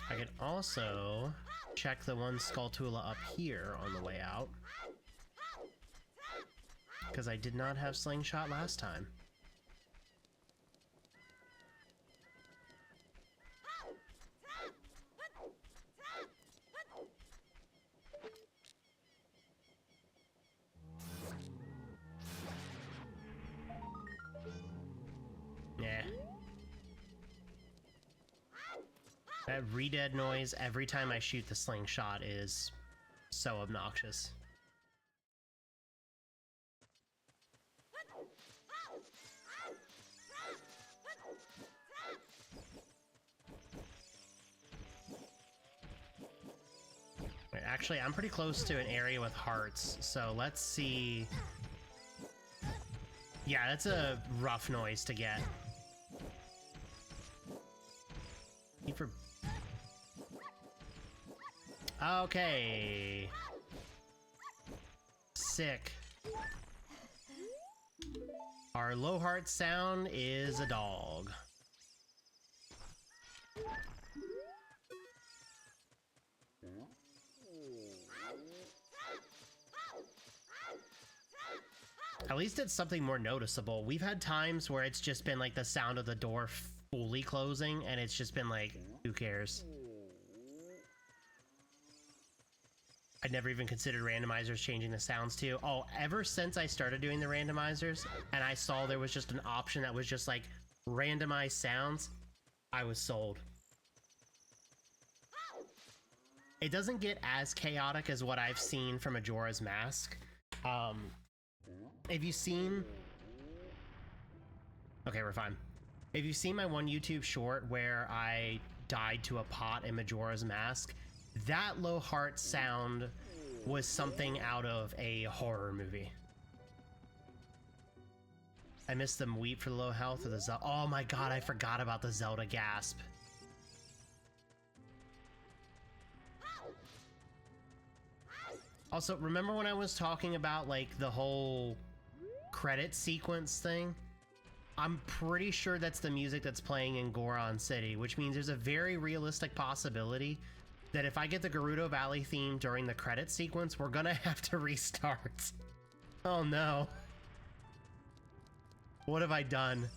I could also check the one Skulltula up here on the way out, because I did not have Slingshot last time. Yeah. That re-dead noise every time I shoot the slingshot is so obnoxious. Wait, actually, I'm pretty close to an area with hearts, so let's see. Yeah, that's a rough noise to get. Okay. Sick. Our low heart sound is a dog. At least it's something more noticeable. We've had times where it's just been like the sound of the door fully closing and it's just been like, who cares? I'd never even considered randomizers changing the sounds too. Oh, ever since I started doing the randomizers and I saw there was just an option that was just like randomize sounds, I was sold. It doesn't get as chaotic as what I've seen from Majora's Mask. If you've seen... Okay, we're fine. If you've seen my one YouTube short where I died to a pot in Majora's Mask, that low heart sound was something out of a horror movie. I missed them weep for the low health of the Zelda. Oh my god, I forgot about the Zelda gasp. Also, remember when I was talking about like the whole credit sequence thing? I'm pretty sure that's the music that's playing in Goron City, which means there's a very realistic possibility that if I get the Gerudo Valley theme during the credit sequence, we're gonna have to restart. Oh no. What have I done?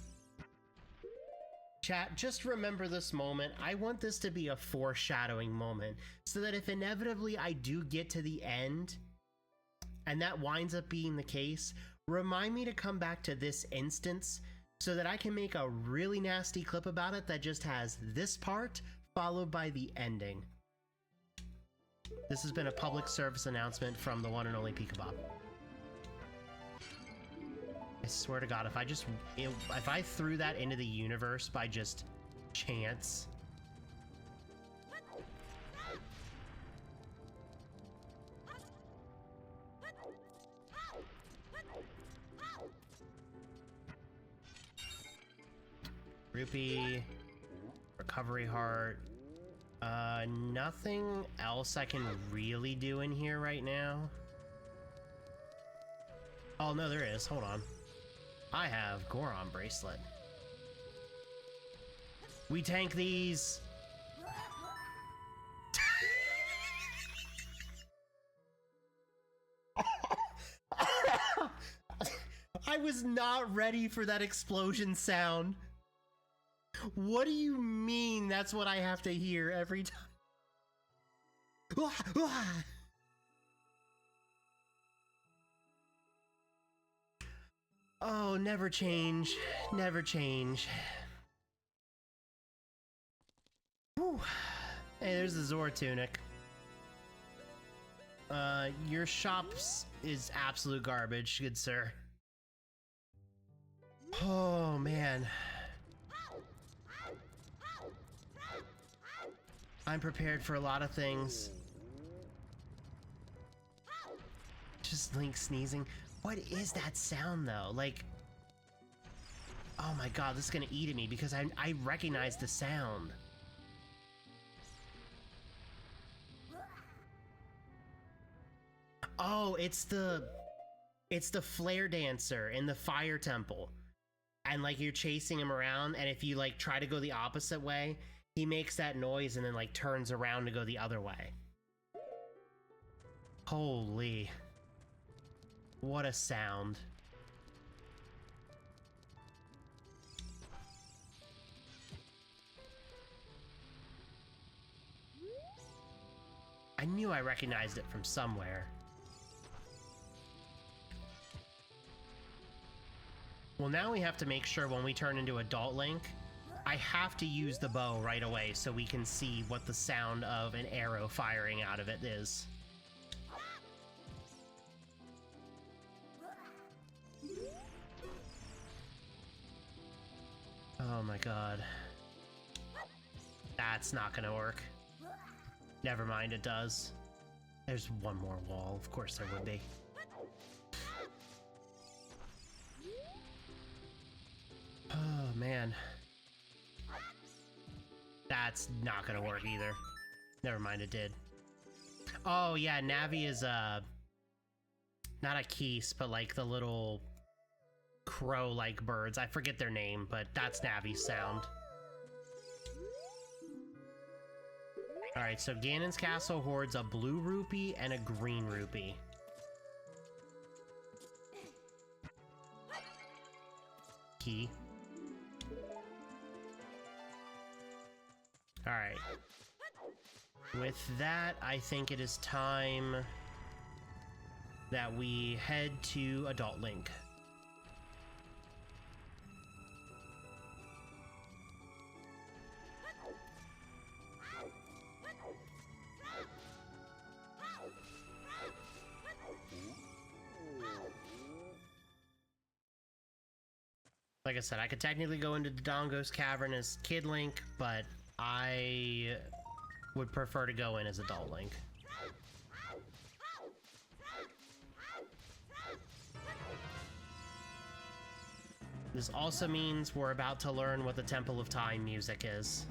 Chat, just remember this moment. I want this to be a foreshadowing moment, so that if inevitably I do get to the end, and that winds up being the case, remind me to come back to this instance, so that I can make a really nasty clip about it that just has this part, followed by the ending. This has been a public service announcement from the one and only Peekaboo. I swear to God, if I threw that into the universe by just chance. Rupee, recovery heart. Nothing else I can really do in here right now. Oh, no, there is. Hold on. I have Goron bracelet. We tank these. not ready for that explosion sound. What do you mean that's what I have to hear every time? Oh, never change. Never change. Whew. Hey, there's the Zora tunic. Your shops is absolute garbage, good sir. Oh, man. I'm prepared for a lot of things. Just Link sneezing. What is that sound, though? Like... Oh my god, this is gonna eat at me because I recognize the sound. Oh, it's the flare dancer in the fire temple. And like you're chasing him around, and if you like try to go the opposite way, he makes that noise and then like turns around to go the other way. Holy. What a sound. I knew I recognized it from somewhere. Well, now we have to make sure when we turn into Adult Link, I have to use the bow right away so we can see what the sound of an arrow firing out of it is. Oh my god. That's not gonna work. Never mind, it does. There's one more wall, of course there would be. Oh man. That's not gonna work either. Never mind, it did. Oh yeah, Navi is not a Keese, but like the little crow-like birds. I forget their name, but that's Navi's sound. Alright, so Ganon's castle hoards a blue rupee and a green rupee. Key. Alright. With that, I think it is time that we head to Adult Link. Like I said, I could technically go into Dodongo's Cavern as Kid Link, but I would prefer to go in as Adult Link. This also means we're about to learn what the Temple of Time music is.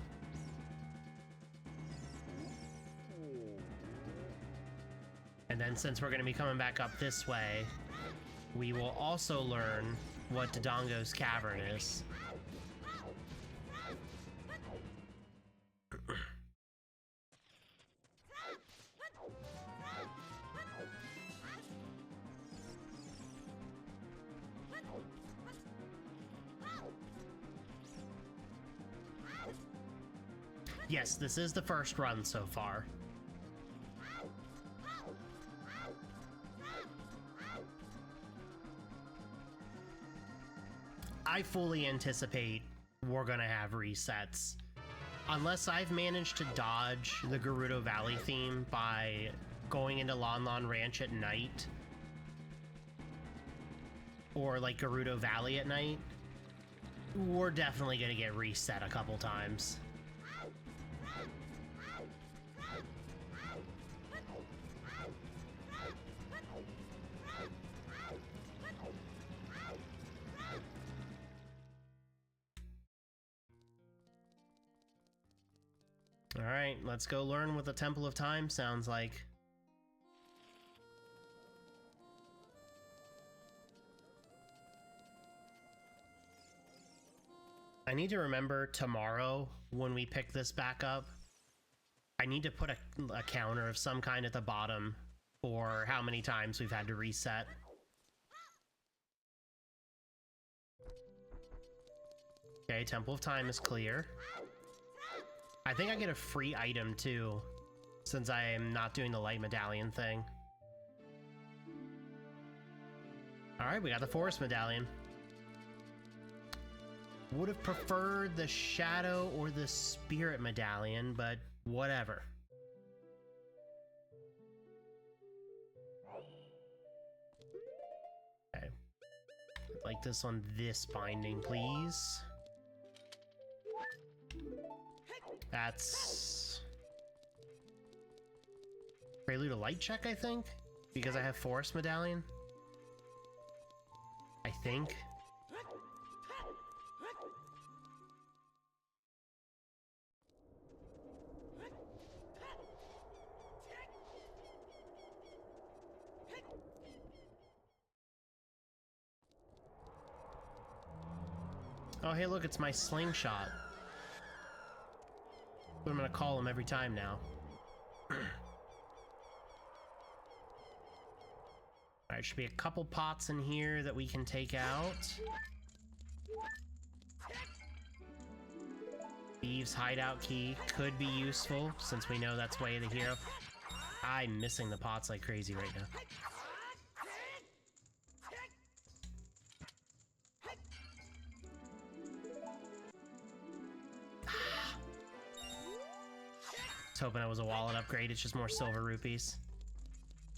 And then since we're going to be coming back up this way, we will also learn what Dodongo's Cavern is. Yes, this is the first run so far. I fully anticipate we're gonna have resets. Unless I've managed to dodge the Gerudo Valley theme by going into Lon Lon Ranch at night. Or like Gerudo Valley at night. We're definitely gonna get reset a couple times. Alright, let's go learn what the Temple of Time sounds like. I need to remember tomorrow when we pick this back up, I need to put a counter of some kind at the bottom for how many times we've had to reset. Okay, Temple of Time is clear. I think I get a free item too, since I am not doing the light medallion thing. Alright, we got the forest medallion. Would have preferred the shadow or the spirit medallion, but whatever. Okay. I'd like this on this binding, please. That's Prelude to Light check, I think, because I have Forest Medallion. I think. Oh, hey, look, it's my slingshot. I'm gonna call him every time now. Alright, should be a couple pots in here that we can take out. Thieves' hideout key could be useful, since we know that's Way of the Hero. I'm missing the pots like crazy right now. Hoping it was a wallet upgrade. It's just more silver rupees,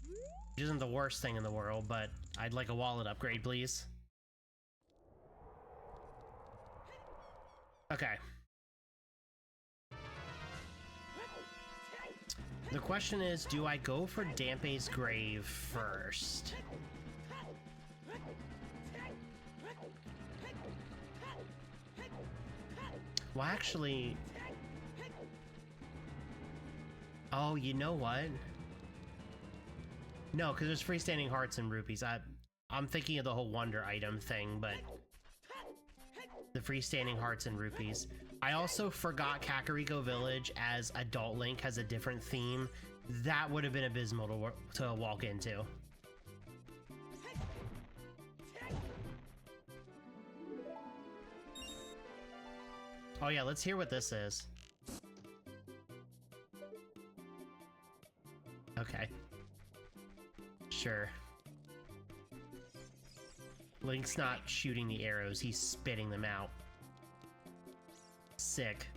which isn't the worst thing in the world, but I'd like a wallet upgrade, please. Okay. The question is, do I go for Dampe's grave first? Well, actually... Oh, you know what? No, because there's freestanding hearts and rupees. I'm thinking of the whole wonder item thing, but the freestanding hearts and rupees. I also forgot Kakariko Village as Adult Link has a different theme. That would have been abysmal to walk into. Oh yeah, let's hear what this is. Okay. Sure. Link's not shooting the arrows, he's spitting them out. Sick.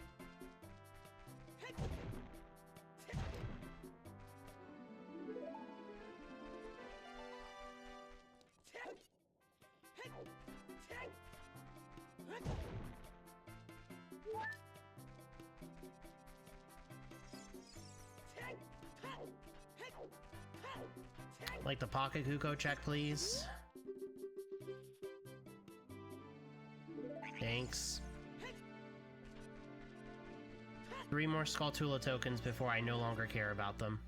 Like the Pocket Kuko check, please. Thanks. 3 more Skulltula tokens before I no longer care about them.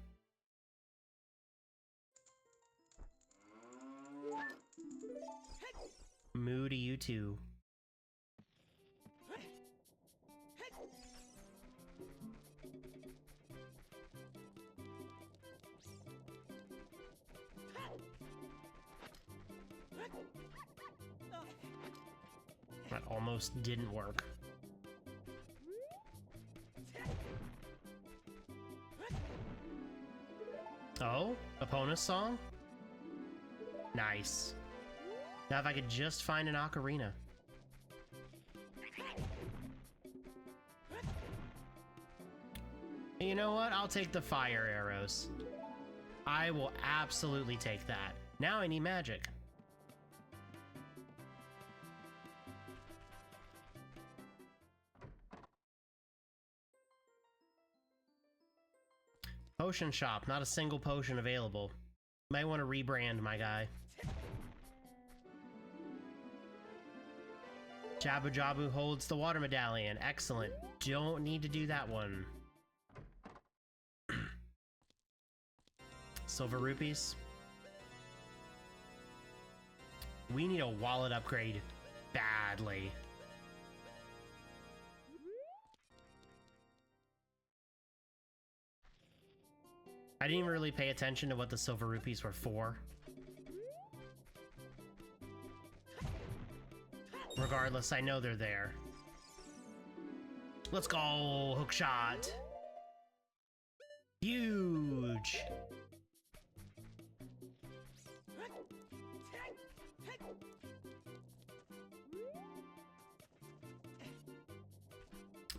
Moo to you too. That almost didn't work. Oh, Epona's song? Nice. Now if I could just find an ocarina. You know what? I'll take the fire arrows. I will absolutely take that. Now I need magic. Potion shop, not a single potion available. Might want to rebrand, my guy. Jabu Jabu holds the water medallion. Excellent. Don't need to do that one. Silver rupees. We need a wallet upgrade badly. I didn't even really pay attention to what the silver rupees were for. Regardless, I know they're there. Let's go, hook shot. Huge.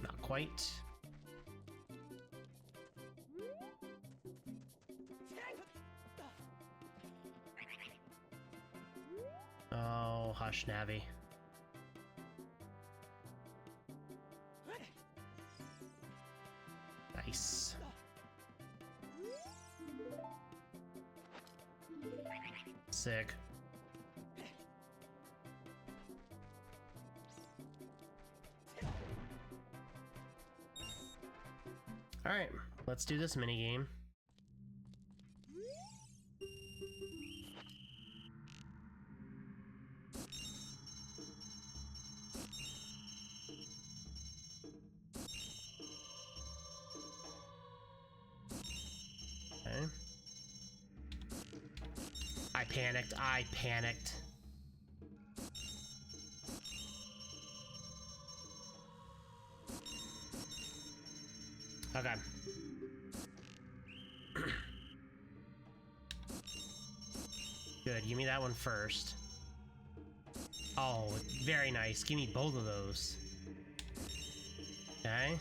Not quite. Oh, hush, Navi. Nice. Sick. All right, let's do this minigame. Okay. I panicked. Okay. Good, give me that one first. Oh, very nice. Give me both of those. Okay.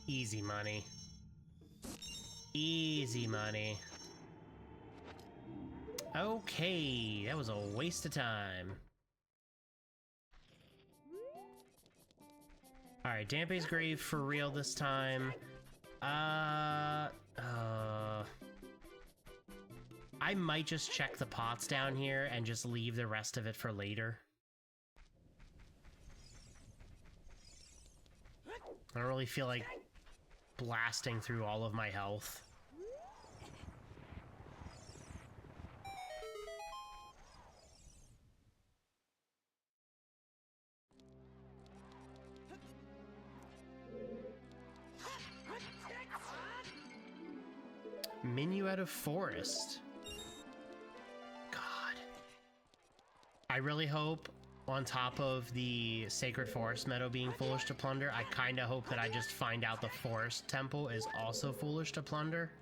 Easy money. Easy money. Okay, that was a waste of time. Alright, Dampe's grave for real this time. I might just check the pots down here and just leave the rest of it for later. I don't really feel like blasting through all of my health. Minuet of Forest. God. I really hope, on top of the Sacred Forest Meadow being foolish to plunder, I kinda hope that I just find out the Forest Temple is also foolish to plunder.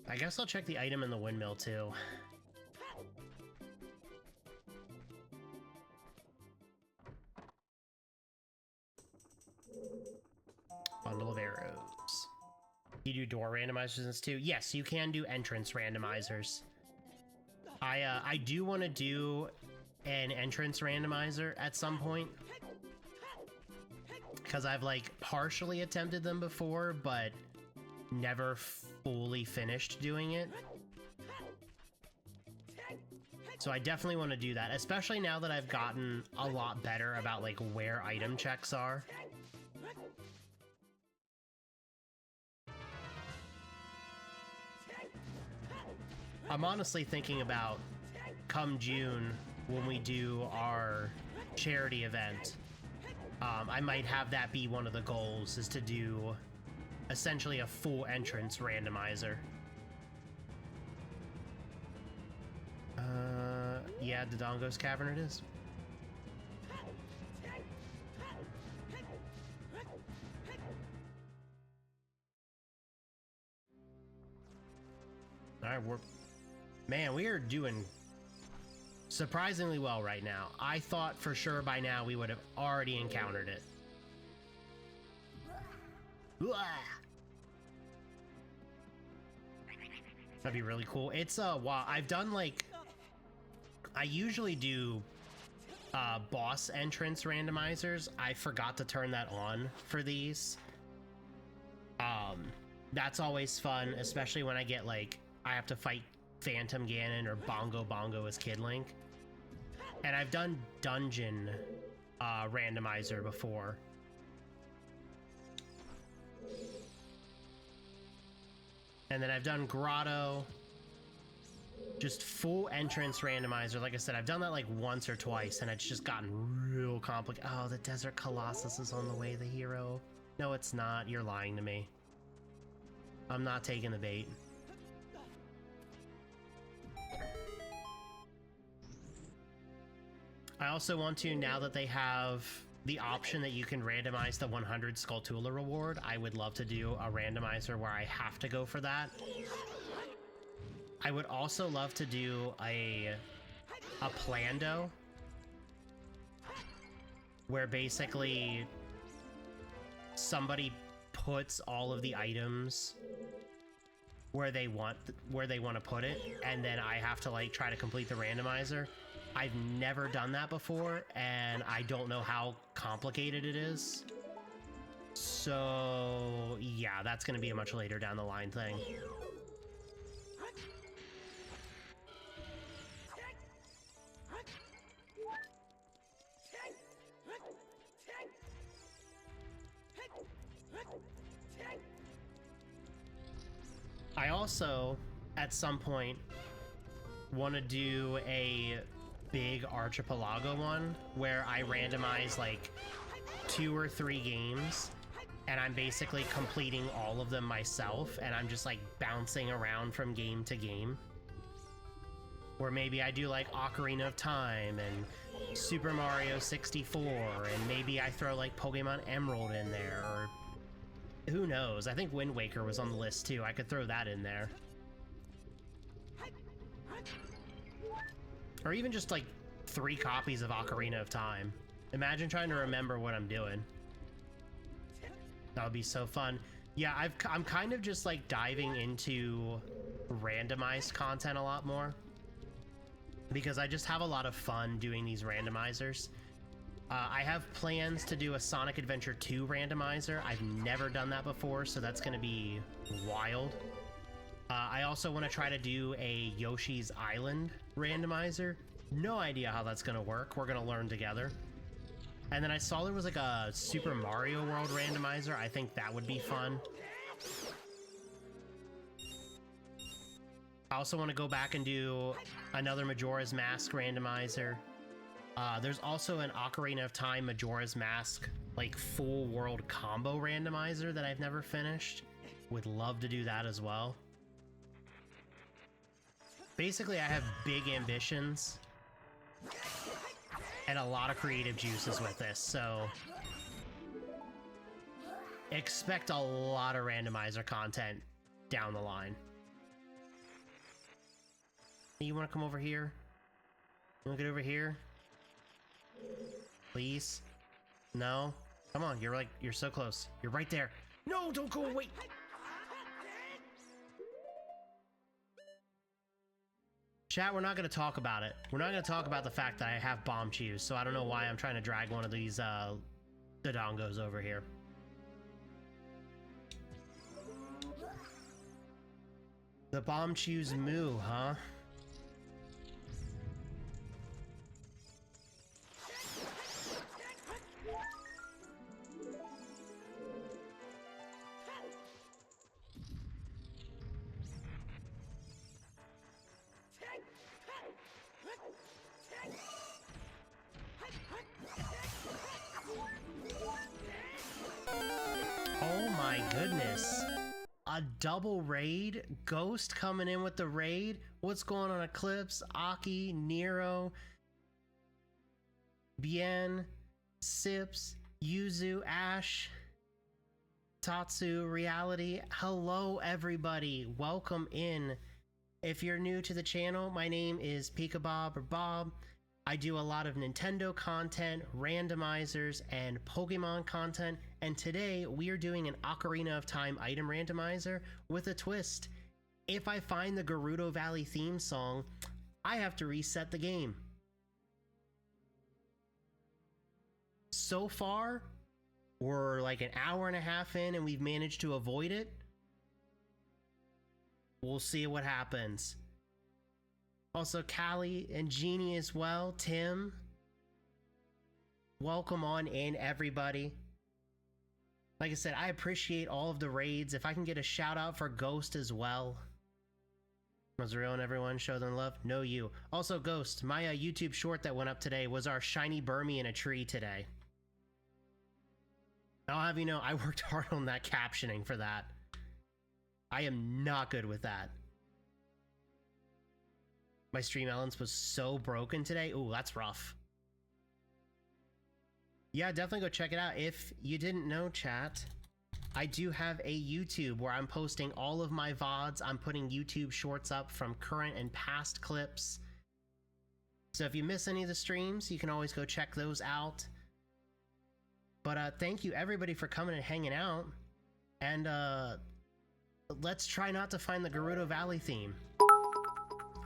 I guess I'll check the item in the windmill too. Bundle of arrows. You do door randomizers too? Yes, you can do entrance randomizers. I do want to do an entrance randomizer at some point, because I've like partially attempted them before, but never fully finished doing it. So I definitely want to do that, especially now that I've gotten a lot better about like where item checks are. I'm honestly thinking about, come June, when we do our charity event, I might have that be one of the goals, is to do essentially a full entrance randomizer. Yeah, Dodongo's Cavern it is. Alright, man, we are doing surprisingly well right now. I thought for sure by now we would have already encountered it. That'd be really cool. It's wow, I've done like, I usually do boss entrance randomizers. I forgot to turn that on for these. That's always fun, especially when I get like, I have to fight Phantom Ganon or Bongo Bongo as Kid Link. And I've done dungeon randomizer before. And then I've done Grotto, just full entrance randomizer. Like I said, I've done that like once or twice, and it's just gotten real complicated. Oh, the Desert Colossus is on the way, the hero. No, it's not. You're lying to me. I'm not taking the bait. I also want to, now that they have the option that you can randomize the 100 Skulltula reward, I would love to do a randomizer where I have to go for that. I would also love to do a plando where basically somebody puts all of the items where they want to put it, and then I have to like try to complete the randomizer. I've never done that before, and I don't know how complicated it is. So yeah, that's going to be a much later down the line thing. I also, at some point, want to do a big archipelago one where I randomize like 2 or 3 games, and I'm basically completing all of them myself, and I'm just like bouncing around from game to game. Or maybe I do like Ocarina of Time and Super Mario 64, and maybe I throw like Pokemon Emerald in there, or who knows? I think Wind Waker was on the list too. I could throw that in there. Or even just like 3 copies of Ocarina of Time. Imagine trying to remember what I'm doing. That would be so fun. Yeah, I'm kind of just like diving into randomized content a lot more, because I just have a lot of fun doing these randomizers. I have plans to do a Sonic Adventure 2 randomizer. I've never done that before, so that's going to be wild. I also want to try to do a Yoshi's Island randomizer. No idea how that's going to work. We're going to learn together. And then I saw there was like a Super Mario World randomizer. I think that would be fun. I also want to go back and do another Majora's Mask randomizer. There's also an Ocarina of Time Majora's Mask like full world combo randomizer that I've never finished. Would love to do that as well. Basically, I have big ambitions and a lot of creative juices with this, so expect a lot of randomizer content down the line. You want to come over here? You want to get over here? Please? No? Come on, you're so close. You're right there. No, don't go away! Chat, we're not going to talk about it. We're not going to talk about the fact that I have bomb chews, so I don't know why I'm trying to drag one of these Dodongos over here. The bomb chews moo, huh? Oh my goodness. A double raid? Ghost coming in with the raid? What's going on, Eclipse, Aki, Nero, Bien, Sips, Yuzu, Ash, Tatsu, Reality? Hello everybody, welcome in. If you're new to the channel, my name is Pikabob or Bob. I do a lot of Nintendo content, randomizers, and Pokemon content, and today we are doing an Ocarina of Time item randomizer with a twist. If I find the Gerudo Valley theme song, I have to reset the game. So far, we're like an hour and a half in and we've managed to avoid it. We'll see what happens. Also, Callie and Jeannie as well. Tim. Welcome on in, everybody. Like I said, I appreciate all of the raids. If I can get a shout out for Ghost as well. Mazuriel and everyone, show them love. No, you. Also, Ghost, my YouTube short that went up today was our shiny Burmy in a tree today. I'll have you know, I worked hard on that captioning for that. I am not good with that. My stream elements was so broken today. Ooh, that's rough. Yeah, definitely go check it out. If you didn't know, chat, I do have a YouTube where I'm posting all of my VODs. I'm putting YouTube shorts up from current and past clips. So if you miss any of the streams, you can always go check those out. But thank you everybody for coming and hanging out. And let's try not to find the Gerudo Valley theme.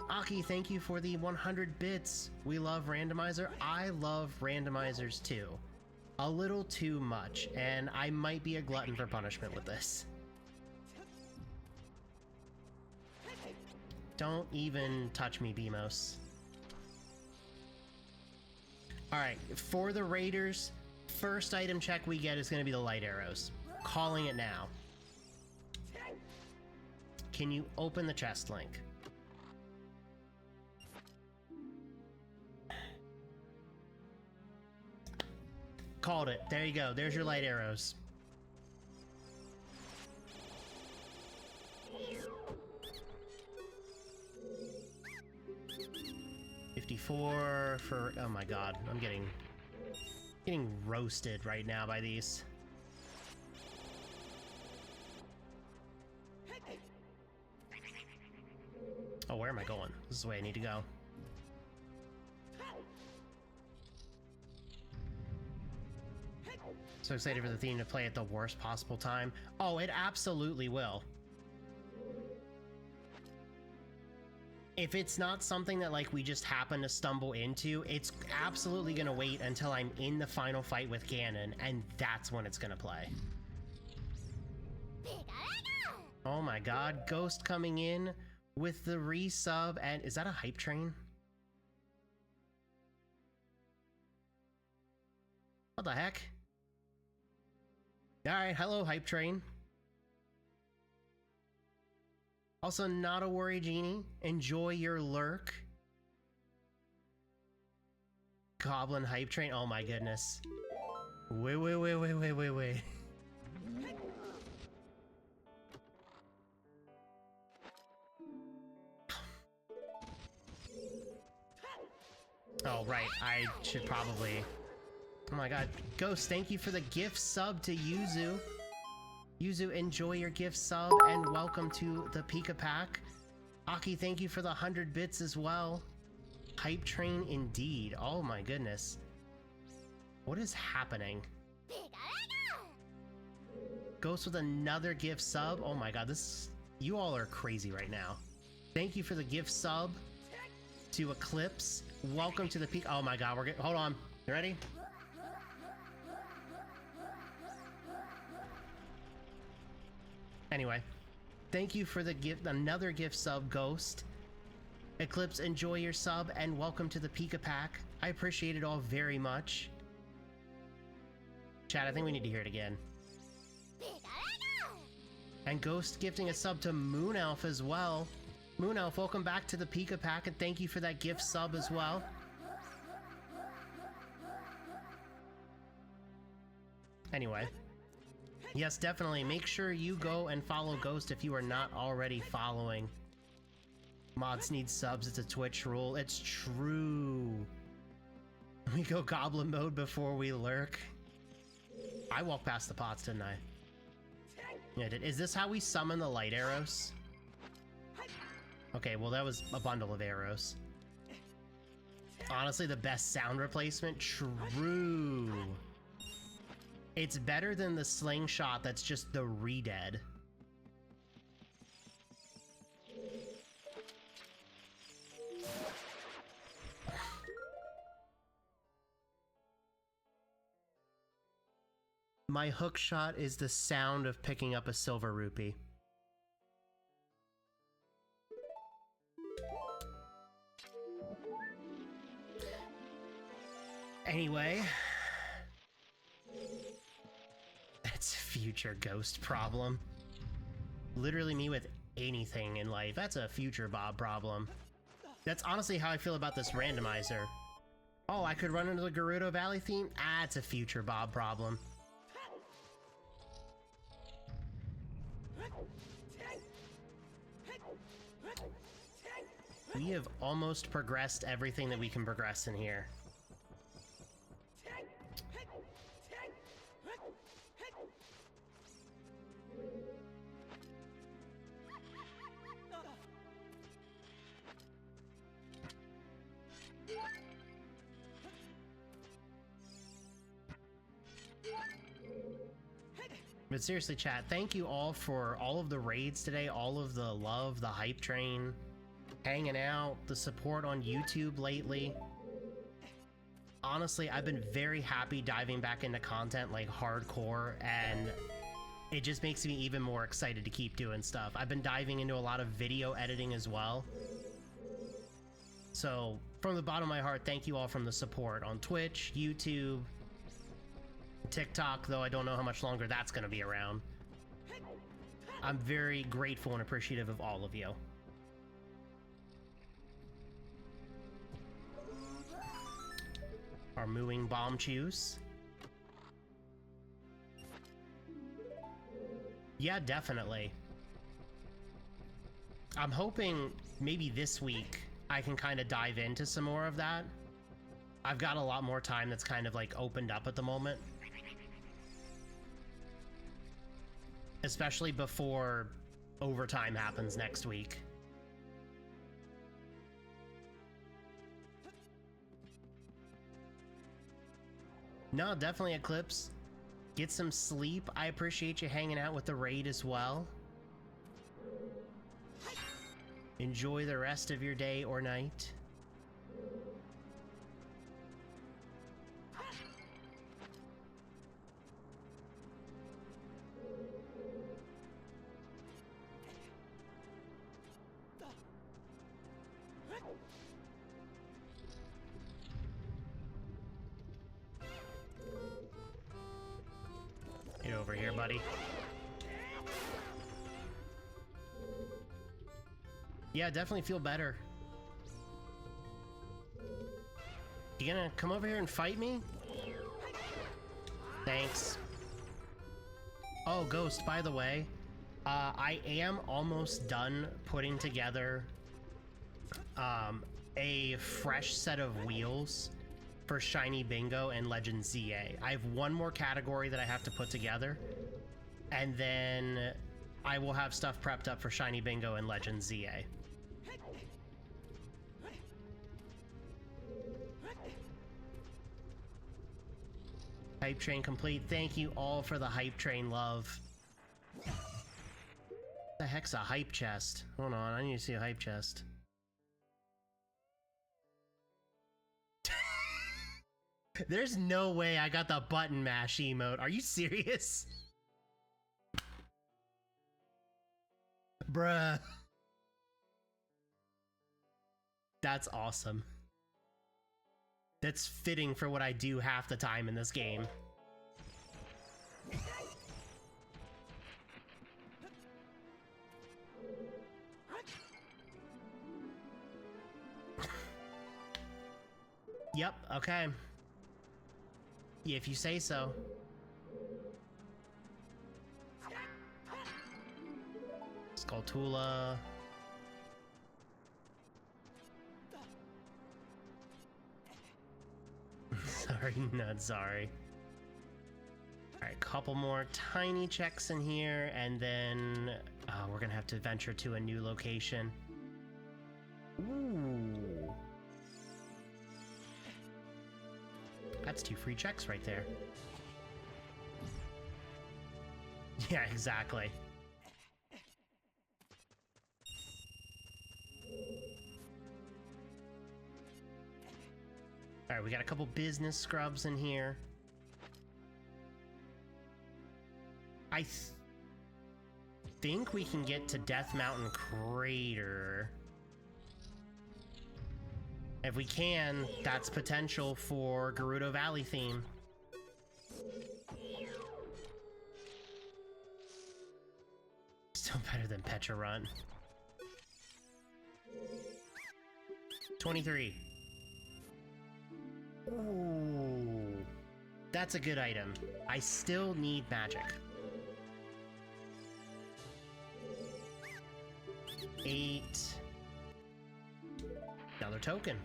Aki, thank you for the 100 bits. We love Randomizer. I love randomizers too. A little too much, and I might be a glutton for punishment with this. Don't even touch me, Beamos. Alright, for the raiders, first item check we get is going to be the light arrows. Calling it now. Can you open the chest link? Called it. There you go. There's your light arrows. $54 for... Oh my god. I'm getting roasted right now by these. Oh, where am I going? This is the way I need to go. So excited for the theme to play at the worst possible time. Oh, it absolutely will. If it's not something that like we just happen to stumble into, it's absolutely gonna wait until I'm in the final fight with Ganon, and that's when it's gonna play. Oh my god, Ghost coming in with the resub, and is that a hype train? What the heck? Alright, hello hype train. Also, not a worry, Genie. Enjoy your lurk. Goblin hype train. Oh my goodness. Wait. Oh, right. I should probably... Oh my god. Ghost, thank you for the gift sub to Yuzu. Yuzu, enjoy your gift sub and welcome to the Pika Pack. Aki, thank you for the 100 bits as well. Hype train indeed. Oh my goodness. What is happening? Ghost with another gift sub. Oh my god, this... You all are crazy right now. Thank you for the gift sub to Eclipse. Welcome to the Pika... Oh my god, we're getting... Hold on. You ready? Anyway, thank you for the gift, another gift sub, Ghost. Eclipse, enjoy your sub, and welcome to the Pika Pack. I appreciate it all very much. Chat, I think we need to hear it again. And Ghost gifting a sub to Moon Elf as well. Moon Elf, welcome back to the Pika Pack, and thank you for that gift sub as well. Anyway. Yes, definitely. Make sure you go and follow Ghost if you are not already following. Mods need subs. It's a Twitch rule. It's true. We go goblin mode before we lurk. I walked past the pots, didn't I? Yeah, I did. Is this how we summon the light arrows? Okay, well that was a bundle of arrows. Honestly, the best sound replacement? True. It's better than the slingshot that's just the re-dead. My hook shot is the sound of picking up a silver rupee. Anyway... That's future ghost problem. Literally me with anything in life. That's a future Bob problem. That's honestly how I feel about this randomizer. Oh, I could run into the Gerudo Valley theme? Ah, it's a future Bob problem. We have almost progressed everything that we can progress in here. But seriously, chat, thank you all for all of the raids today, all of the love, the hype train, hanging out, the support on YouTube lately. Honestly, I've been very happy diving back into content like hardcore, and it just makes me even more excited to keep doing stuff. I've been diving into a lot of video editing as well. So, from the bottom of my heart, thank you all from the support on Twitch, YouTube, TikTok, though I don't know how much longer that's going to be around. I'm very grateful and appreciative of all of you. Our mooing bomb chews. Yeah, definitely. I'm hoping maybe this week I can kind of dive into some more of that. I've got a lot more time that's kind of like opened up at the moment. Especially before overtime happens next week. No, definitely Eclipse. Get some sleep. I appreciate you hanging out with the raid as well. Enjoy the rest of your day or night. Get over here, buddy. Yeah, definitely feel better. You gonna come over here and fight me? Thanks. Oh, Ghost, by the way, I am almost done putting together a fresh set of wheels for Shiny Bingo and Legend ZA. I have one more category that I have to put together, and then I will have stuff prepped up for Shiny Bingo and Legend ZA. Hype train complete. Thank you all for the hype train love. What the heck's a hype chest? Hold on, I need to see a hype chest. There's no way I got the button mash emote. Are you serious? Bruh. That's awesome. That's fitting for what I do half the time in this game. Yep, okay. Yeah, if you say so. Skulltula. Sorry, not sorry. Alright, couple more tiny checks in here, and then we're gonna have to venture to a new location. Ooh. That's 2 free checks right there. Yeah, exactly. Alright, we got a couple business scrubs in here. I think we can get to Death Mountain Crater. If we can, that's potential for Gerudo Valley theme. Still better than Petra Run. 23. Ooh. That's a good item. I still need magic. 8. Another token.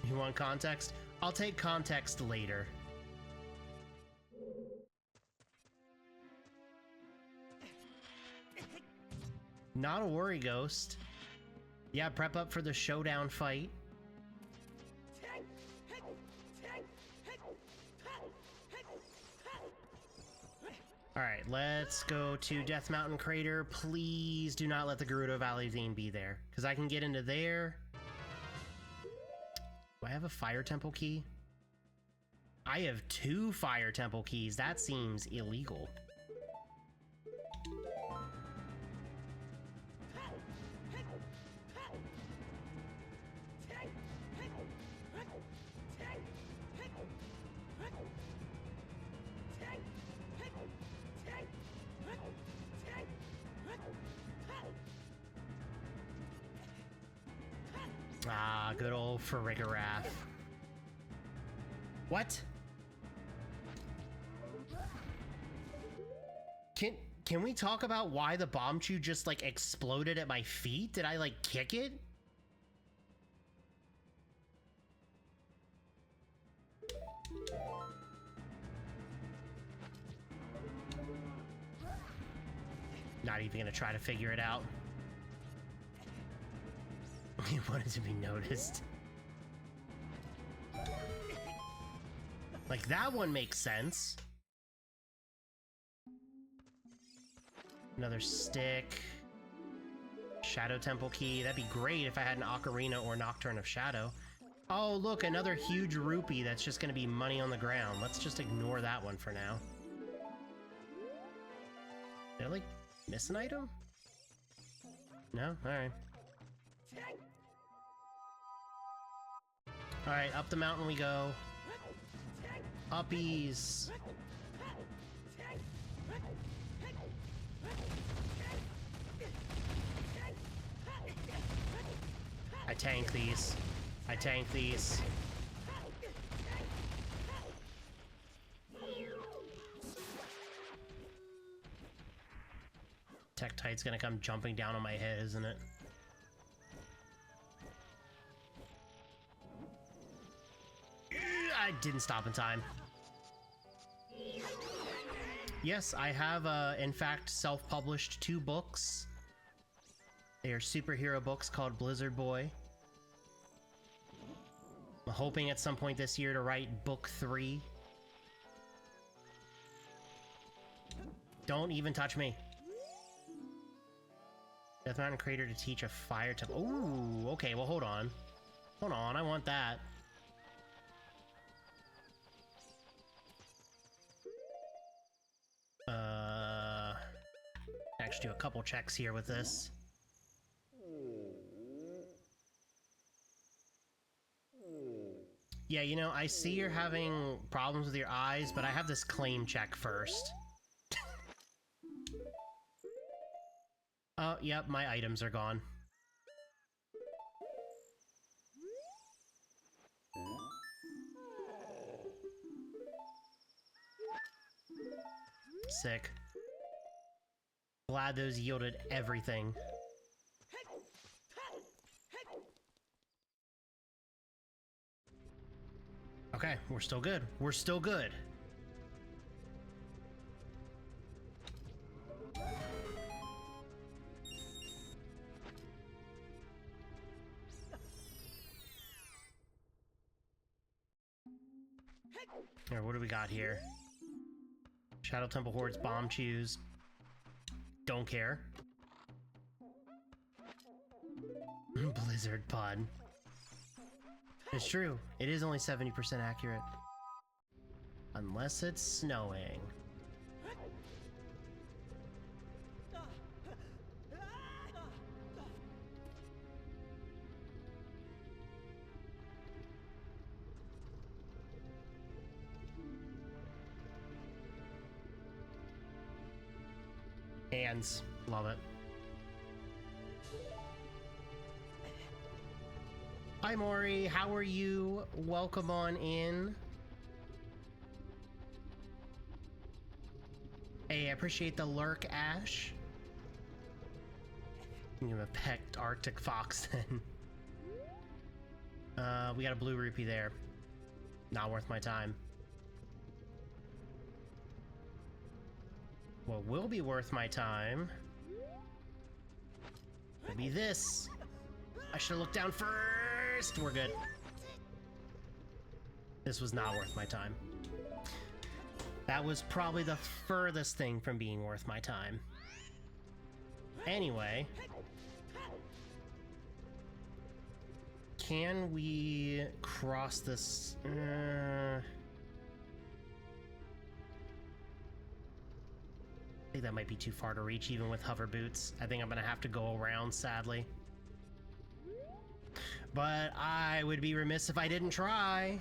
You want context? I'll take context later. Not a worry, Ghost. Yeah, prep up for the showdown fight. Alright, let's go to Death Mountain Crater. Please do not let the Gerudo Valley theme be there, because I can get into there. Do I have a Fire Temple key? I have 2 Fire Temple keys. That seems illegal. Ah, good old Farigarath. What? Can we talk about why the Bombchu just, like, exploded at my feet? Did I, like, kick it? Not even gonna try to figure it out. He wanted to be noticed. Like, that one makes sense. Another stick. Shadow Temple key. That'd be great if I had an Ocarina or Nocturne of Shadow. Oh, look, another huge rupee that's just gonna be money on the ground. Let's just ignore that one for now. Did I, like, miss an item? No? Alright. Alright, up the mountain we go. Uppies. I tank these. I tank these. Tektite's gonna come jumping down on my head, isn't it? I didn't stop in time. Yes, I have, in fact, self-published 2 books. They are superhero books called Blizzard Boy. I'm hoping at some point this year to write book 3. Don't even touch me. Death Mountain Crater to teach a fire temple. Ooh, okay, well, hold on. Hold on, I want that. Actually do a couple checks here with this. Yeah, you know, I see you're having problems with your eyes, but I have this claim check first. Oh, yep, my items are gone. Sick. Glad those yielded everything. Okay, we're still good. We're still good. Alright, what do we got here? Shadow Temple Hordes, Bombchus. Don't care. Blizzard Pod. It's true. It is only 70% accurate. Unless it's snowing. hands. Love it. Hi Maury, how are you? Welcome on in. Hey, I appreciate the lurk, Ash. You have a pecked Arctic fox then. We got a blue rupee there. Not worth my time. What will be worth my time will be this. I should have looked down first. We're good. This was not worth my time. That was probably the furthest thing from being worth my time. Anyway. Can we cross this? I think that might be too far to reach even with hover boots. I think I'm gonna have to go around, sadly. But I would be remiss if I didn't try.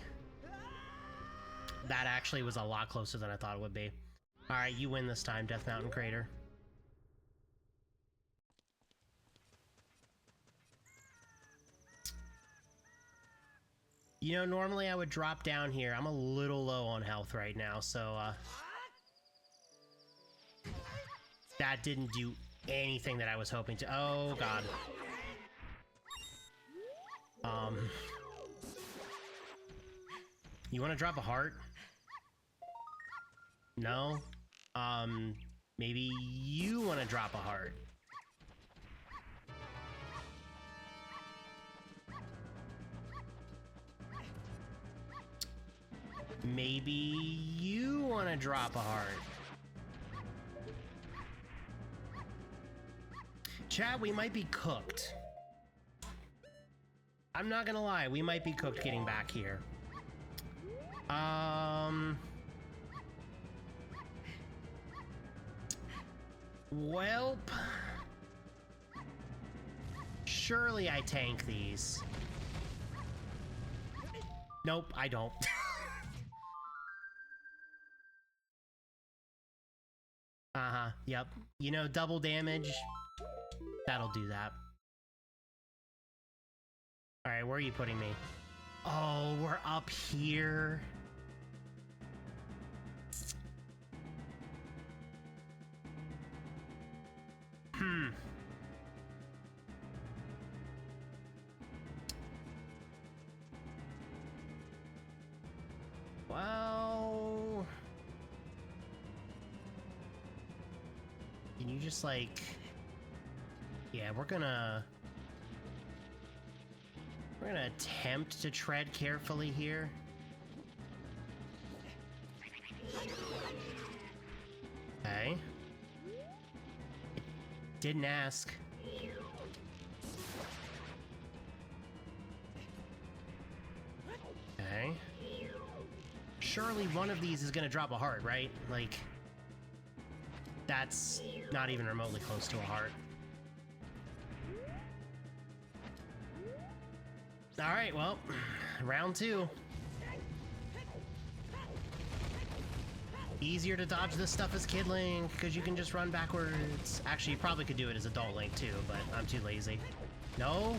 That actually was a lot closer than I thought it would be. Alright, you win this time, Death Mountain Crater. You know, normally I would drop down here. I'm a little low on health right now, so, that didn't do anything that I was hoping to. Oh, God. You want to drop a heart? No? Maybe you want to drop a heart. Maybe you want to drop a heart. Chat, we might be cooked. I'm not gonna lie, we might be cooked getting back here. Welp. Surely I tank these. Nope, I don't. Uh-huh, yep. You know, double damage, that'll do that. Alright, where are you putting me? Oh, we're up here. Well... Can you just, like... Yeah, we're gonna attempt to tread carefully here. Okay. Didn't ask. Okay. Surely one of these is gonna drop a heart, right? Like, that's not even remotely close to a heart. Alright, well, round two. Easier to dodge this stuff as Kid Link, because you can just run backwards. Actually, you probably could do it as Adult Link too, but I'm too lazy. No?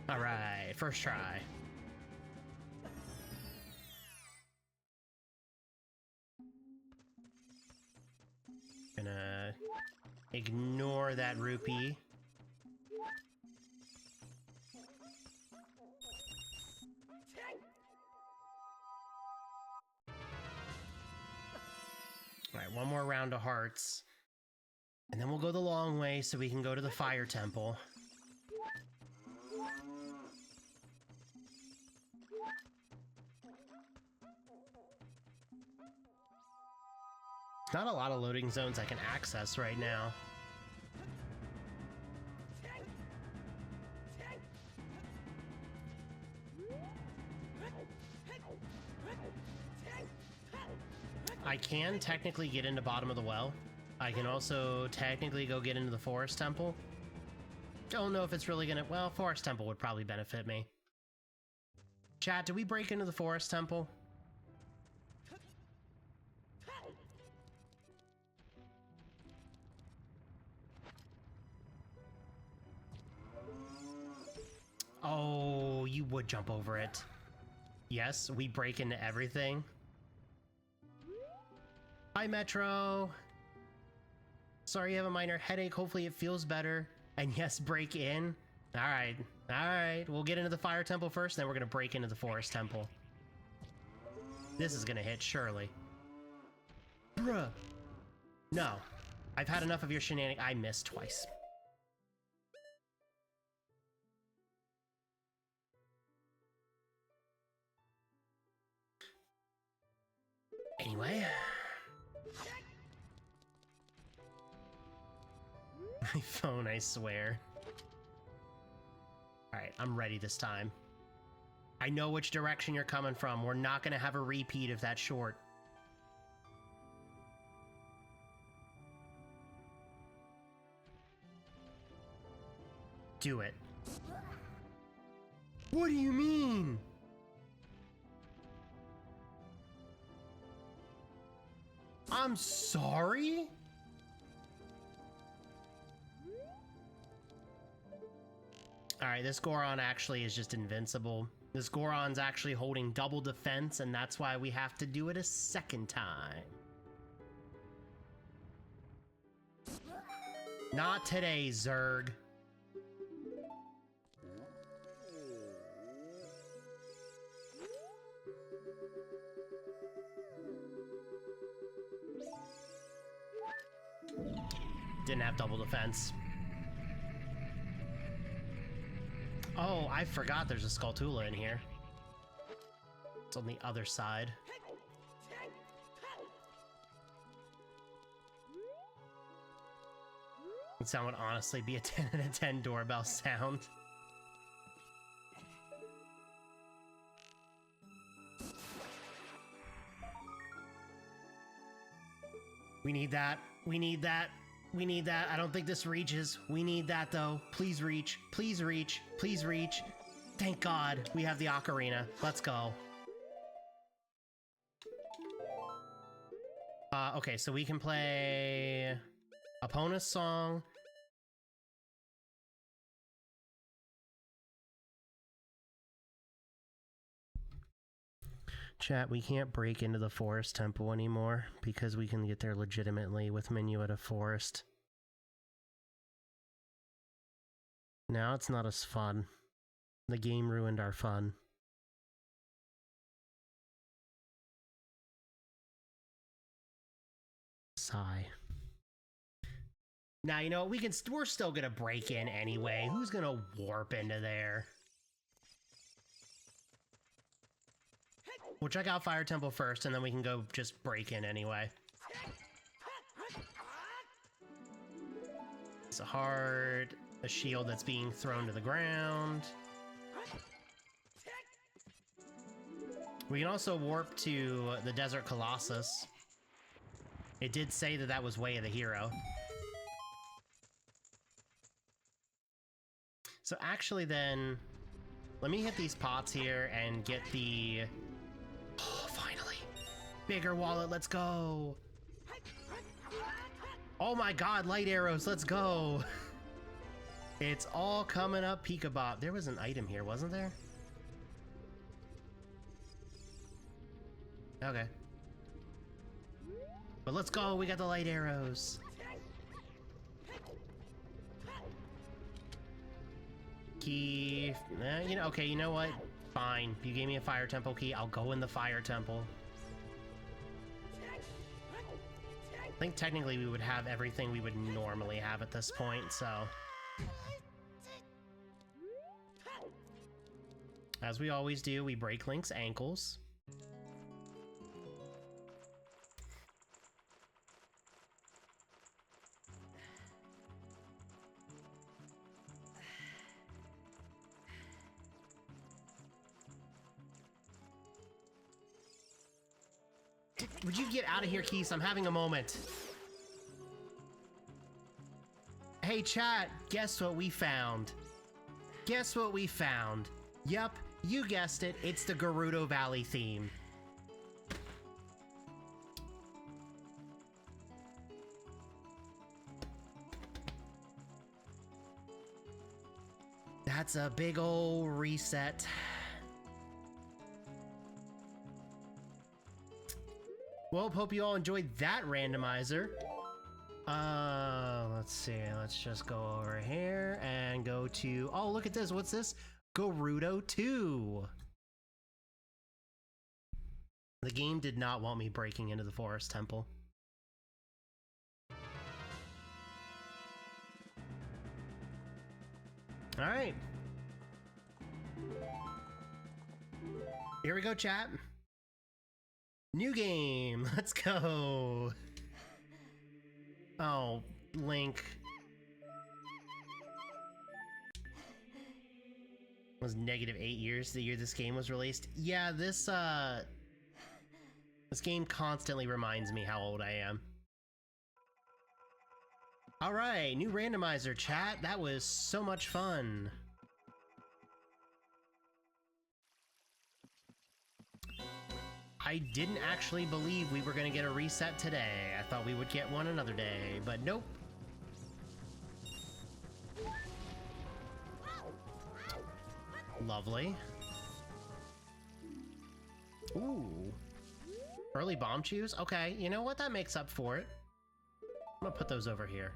Alright, first try. Gonna ignore that rupee. Alright, one more round of hearts. And then we'll go the long way so we can go to the Fire Temple. Not a lot of loading zones I can access right now. I can technically get into bottom of the well. I can also technically go get into the Forest Temple. Don't know if it's really gonna... Well, Forest Temple would probably benefit me. Chat, do we break into the Forest Temple? would jump over it. Yes, we break into everything. Hi, Metro. Sorry you have a minor headache. Hopefully it feels better. And yes, break in. All right. All right. We'll get into the fire temple first, then we're going to break into the forest temple. This is going to hit, surely. Bruh. No. I've had enough of your shenanigans. I missed twice. Anyway. My phone, I swear. Alright, I'm ready this time. I know which direction you're coming from. We're not gonna have a repeat of that short. Do it. What do you mean? I'm sorry? Alright, this Goron actually is just invincible. This Goron's actually holding double defense, and that's why we have to do it a second time. Not today, Zerg. Didn't have double defense. Oh, I forgot there's a Skulltula in here. It's on the other side. That sound would honestly be a 10 out of 10 doorbell sound. We need that. We need that. We need that. I don't think this reaches. We need that, though. Please reach. Please reach. Please reach. Thank God we have the Ocarina. Let's go. Okay, so we can play Epona's song. Chat, we can't break into the forest temple anymore because we can get there legitimately with Minuet of Forest. Now it's not as fun. The game ruined our fun. Sigh. Now, you know, we're still gonna break in anyway. Who's gonna warp into there? We'll check out Fire Temple first, and then we can go just break in anyway. It's a heart, a shield that's being thrown to the ground. We can also warp to the Desert Colossus. It did say that that was Way of the Hero. So actually then, let me hit these pots here and get the... Oh, finally. Bigger wallet, let's go. Oh my god, light arrows, let's go. It's all coming up, Peekabop. There was an item here, wasn't there? Okay. But let's go, we got the light arrows. Key, you know, okay, you know what? Fine, you gave me a fire temple key, I'll go in the fire temple. I think technically we would have everything we would normally have at this point, so... As we always do, we break Link's ankles. Would you get out of here, Keith? I'm having a moment. Hey, chat, guess what we found? Guess what we found? Yup, you guessed it, it's the Gerudo Valley theme. That's a big ol' reset. Well, hope you all enjoyed that randomizer. Let's see. Let's just go over here and go to... Oh, look at this. What's this? Gerudo 2. The game did not want me breaking into the forest temple. Alright. Here we go, chat. New game. Let's go. Oh, Link. It was -8 years the year this game was released. Yeah, this game constantly reminds me how old I am. Alright, new randomizer, chat. That was so much fun. I didn't actually believe we were going to get a reset today. I thought we would get one another day, but nope. Lovely. Ooh. Early bomb chews? Okay, you know what? That makes up for it. I'm gonna put those over here.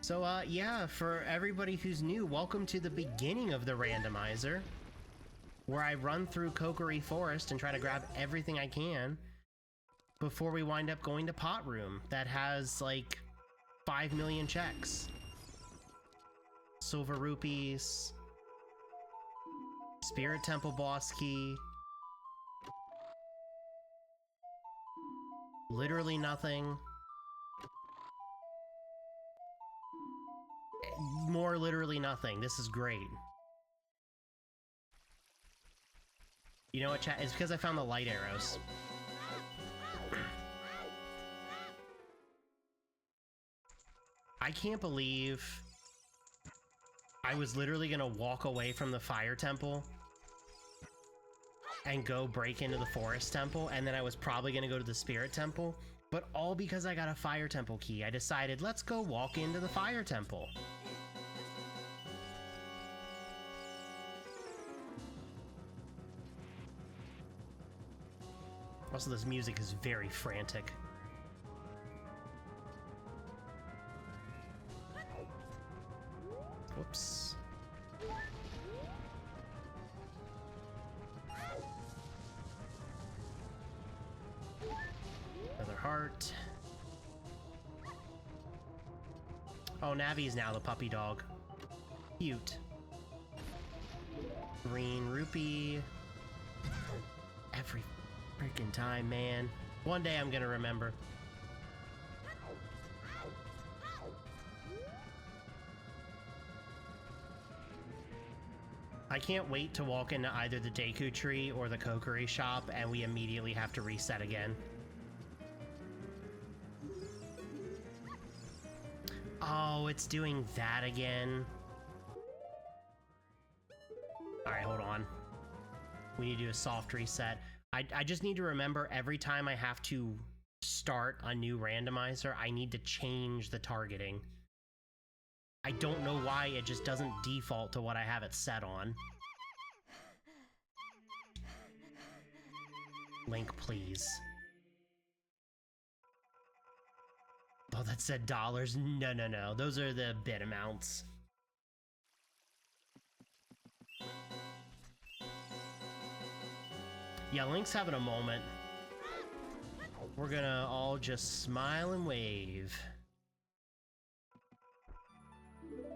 So, yeah, for everybody who's new, welcome to the beginning of the randomizer, where I run through Kokiri Forest and try to grab everything I can before we wind up going to Pot Room that has, like, 5 million checks. Silver rupees. Spirit Temple boss key. Literally nothing. More literally nothing. This is great. You know what, chat? It's because I found the light arrows. I can't believe I was literally gonna walk away from the fire temple and go break into the forest temple, and then I was probably gonna go to the spirit temple, but all because I got a fire temple key. I decided, let's go walk into the fire temple. Also, this music is very frantic. Whoops. Another heart. Oh, Navi's now the puppy dog. Cute. Green rupee. Every freaking time, man. One day I'm gonna remember. I can't wait to walk into either the Deku Tree or the Kokiri shop and we immediately have to reset again. Oh, it's doing that again. Alright, hold on. We need to do a soft reset. I just need to remember every time I have to start a new randomizer, I need to change the targeting. I don't know why it just doesn't default to what I have it set on. Link, please. Oh, that said dollars. No, no, no. Those are the bit amounts. Yeah, Link's having a moment. We're gonna all just smile and wave.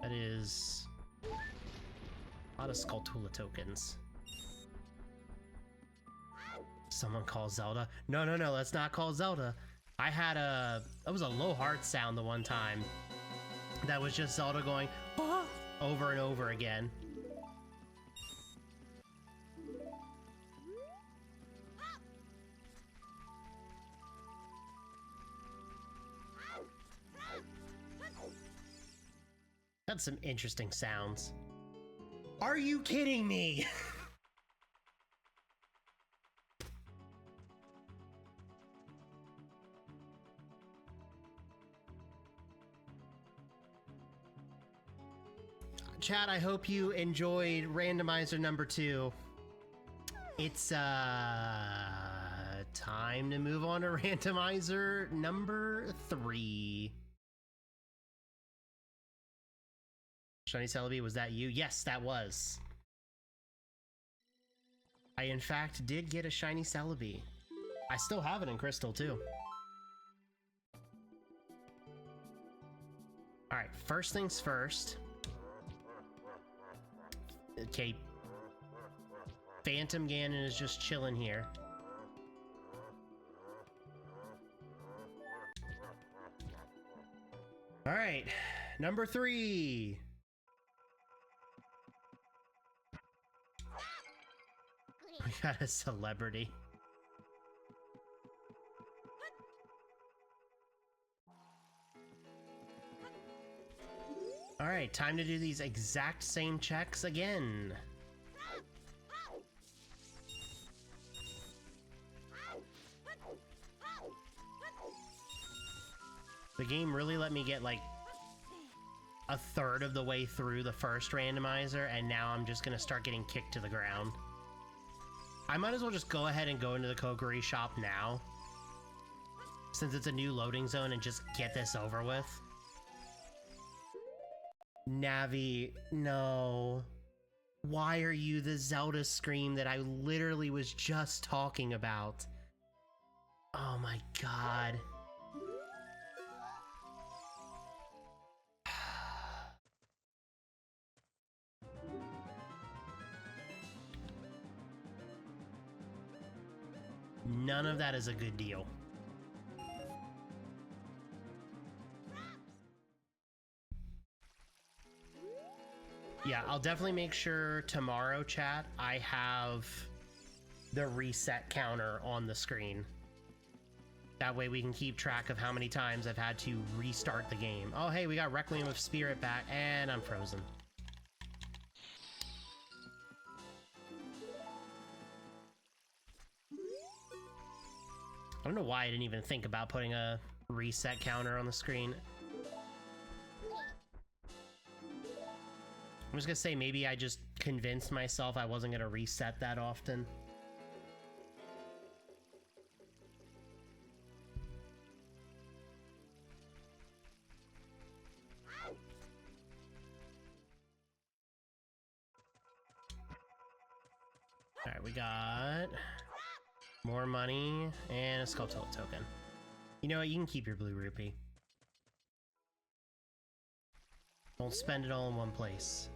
That is a lot of Skulltula tokens. Someone call Zelda. No, no, no, let's not call Zelda. I had that was a low heart sound the one time. That was just Zelda going, ah! Over and over again. That's some interesting sounds. Are you kidding me? Chat, I hope you enjoyed randomizer number 2. It's time to move on to randomizer number 3. Shiny Celebi, was that you? Yes, that was. I in fact did get a shiny Celebi. I still have it in Crystal too. Alright, first things first. Okay. Phantom Ganon is just chilling here. Alright, number 3. We got a celebrity. Alright, time to do these exact same checks again. The game really let me get like a third of the way through the first randomizer, and now I'm just gonna start getting kicked to the ground. I might as well just go ahead and go into the Kokiri shop now, since it's a new loading zone, and just get this over with. Navi, no. Why are you the Zelda scream that I literally was just talking about? Oh my god. None of that is a good deal. Yeah, I'll definitely make sure tomorrow, chat, I have the reset counter on the screen. That way we can keep track of how many times I've had to restart the game. Oh, hey, we got Requiem of Spirit back, and I'm frozen. I don't know why I didn't even think about putting a reset counter on the screen. I'm just gonna say maybe I just convinced myself I wasn't gonna reset that often. Alright, we got more money and a Skulltula token. You know what, you can keep your blue rupee. Don't spend it all in one place.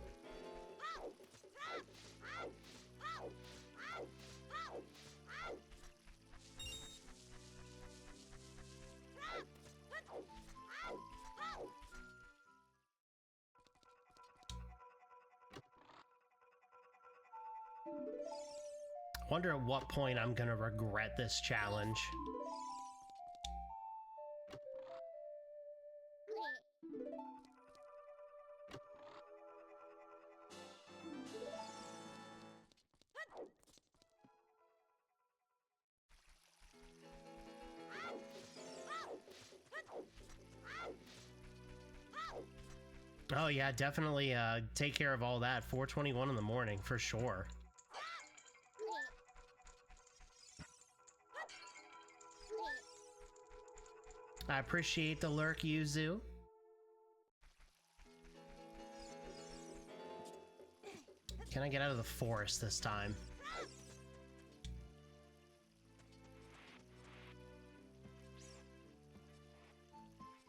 Wonder at what point I'm gonna regret this challenge. Oh yeah, definitely take care of all that. 4:21 in the morning, for sure. I appreciate the lurk, Yuzu. Can I get out of the forest this time?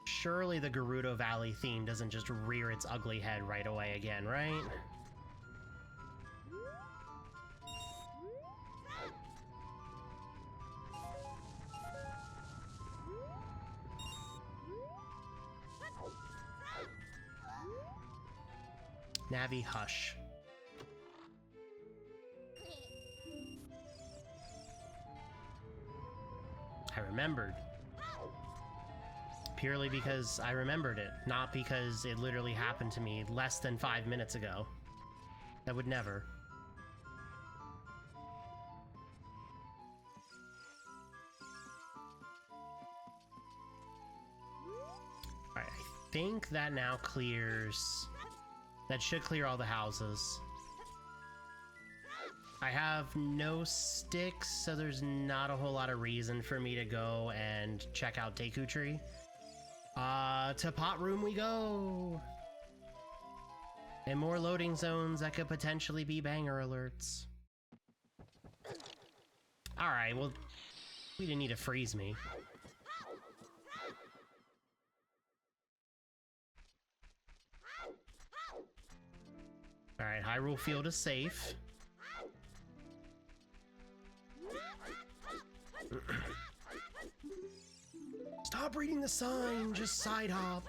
Surely the Gerudo Valley theme doesn't just rear its ugly head right away again, right? Navi, hush. I remembered. Purely because I remembered it, not because it literally happened to me less than 5 minutes ago. That would never. Alright, I think that now clears... That should clear all the houses. I have no sticks, so there's not a whole lot of reason for me to go and check out Deku Tree. To pot room we go! And more loading zones that could potentially be banger alerts. Alright, well, we didn't need to freeze me. Alright, Hyrule Field is safe. Stop reading the sign, just side hop.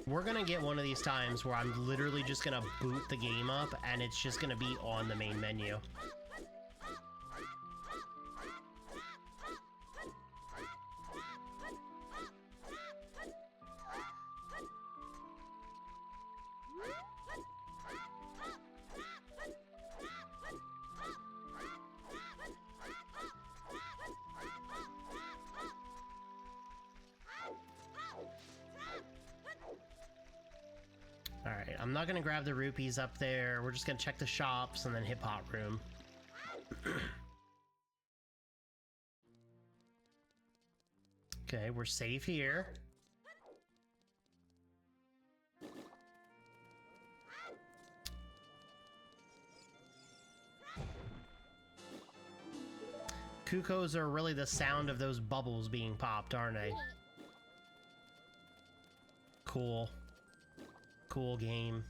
We're gonna get one of these times where I'm literally just gonna boot the game up and it's just gonna be on the main menu. Alright, I'm not gonna grab the rupees up there. We're just gonna check the shops and then hit pot room. Okay, we're safe here. Cuckoos are really the sound of those bubbles being popped, aren't they? Cool. Cool game.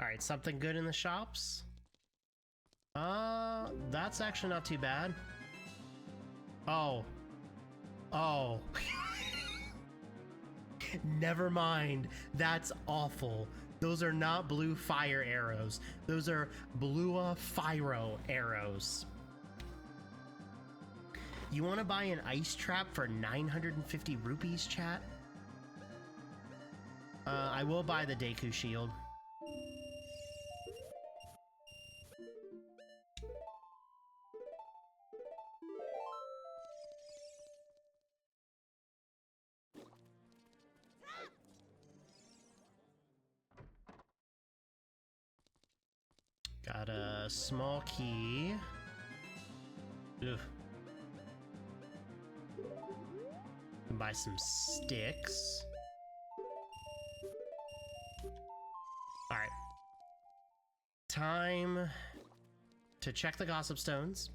Alright, something good in the shops? That's actually not too bad. Oh. Oh. Never mind. That's awful. Those are not blue fire arrows. Those are blue pyro arrows. You want to buy an ice trap for 950 rupees, chat? I will buy the Deku shield. Got a small key. Ugh. Can buy some sticks. Alright. Time to check the Gossip Stones.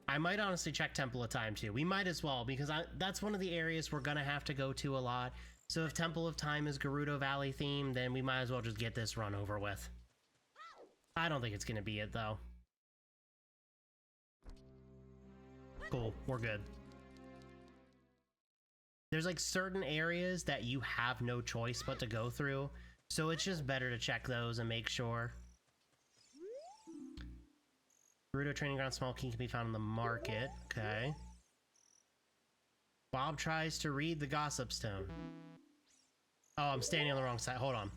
I might honestly check Temple of Time too. We might as well, because that's one of the areas we're gonna have to go to a lot. So if Temple of Time is Gerudo Valley themed, then we might as well just get this run over with. I don't think it's gonna be it, though. Cool, we're good. There's like certain areas that you have no choice but to go through, so it's just better to check those and make sure. Gerudo Training Ground small key can be found in the market. Okay. Bob tries to read the Gossip Stone. Oh, I'm standing on the wrong side. Hold on.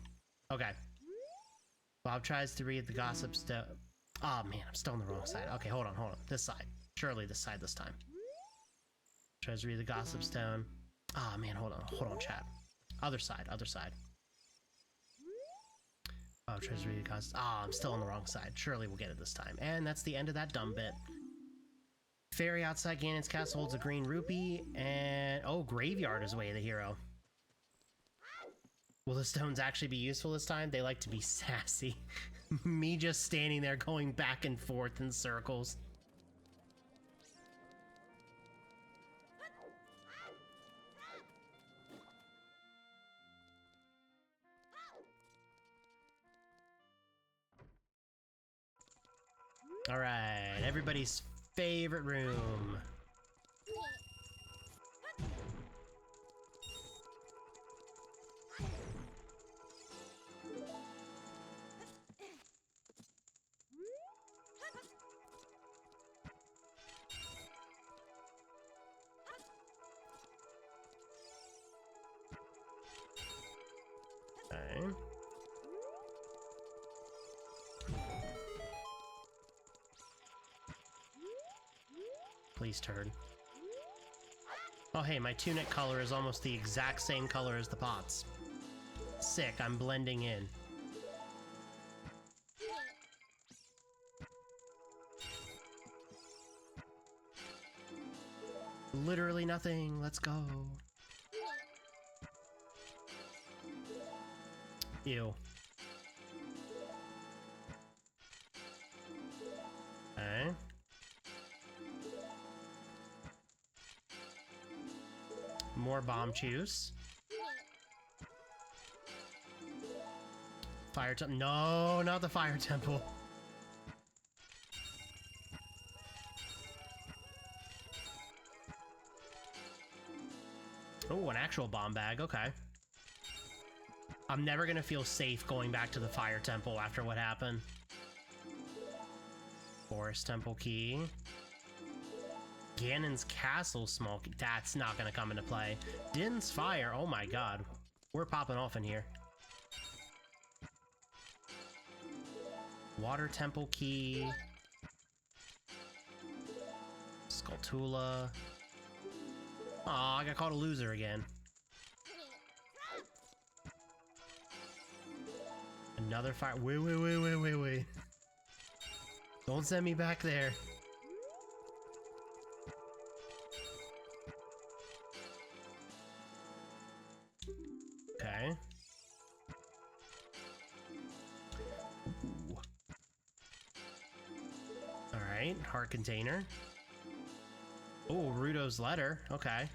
Okay. Bob tries to read the Gossip Stone. Oh man, I'm still on the wrong side. Okay, hold on. This side. Surely this side this time. Tries to read the Gossip Stone. Oh man, hold on, chat. Other side. Bob tries to read the Gossip. Ah, I'm still on the wrong side. Surely we'll get it this time. And that's the end of that dumb bit. Fairy outside Ganon's castle holds a green rupee, and oh, Graveyard is way the hero. Will the stones actually be useful this time? They like to be sassy. Me just standing there going back and forth in circles. All right, everybody's favorite room. Okay. Please turn. Oh hey, my tunic color is almost the exact same color as the pots. Sick, I'm blending in. Literally nothing, let's go. Ew. Okay. More bomb juice. Fire temple. No, not the fire temple. Oh, an actual bomb bag. Okay. I'm never gonna feel safe going back to the fire temple after what happened. Forest temple key. Ganon's castle small key. That's not gonna come into play. Din's fire. Oh my god. We're popping off in here. Water temple key. Skulltula. Aw, I got called a loser again. Another fire. Wait. Don't send me back there. Okay. Alright, heart container. Oh, Gerudo's letter. Okay.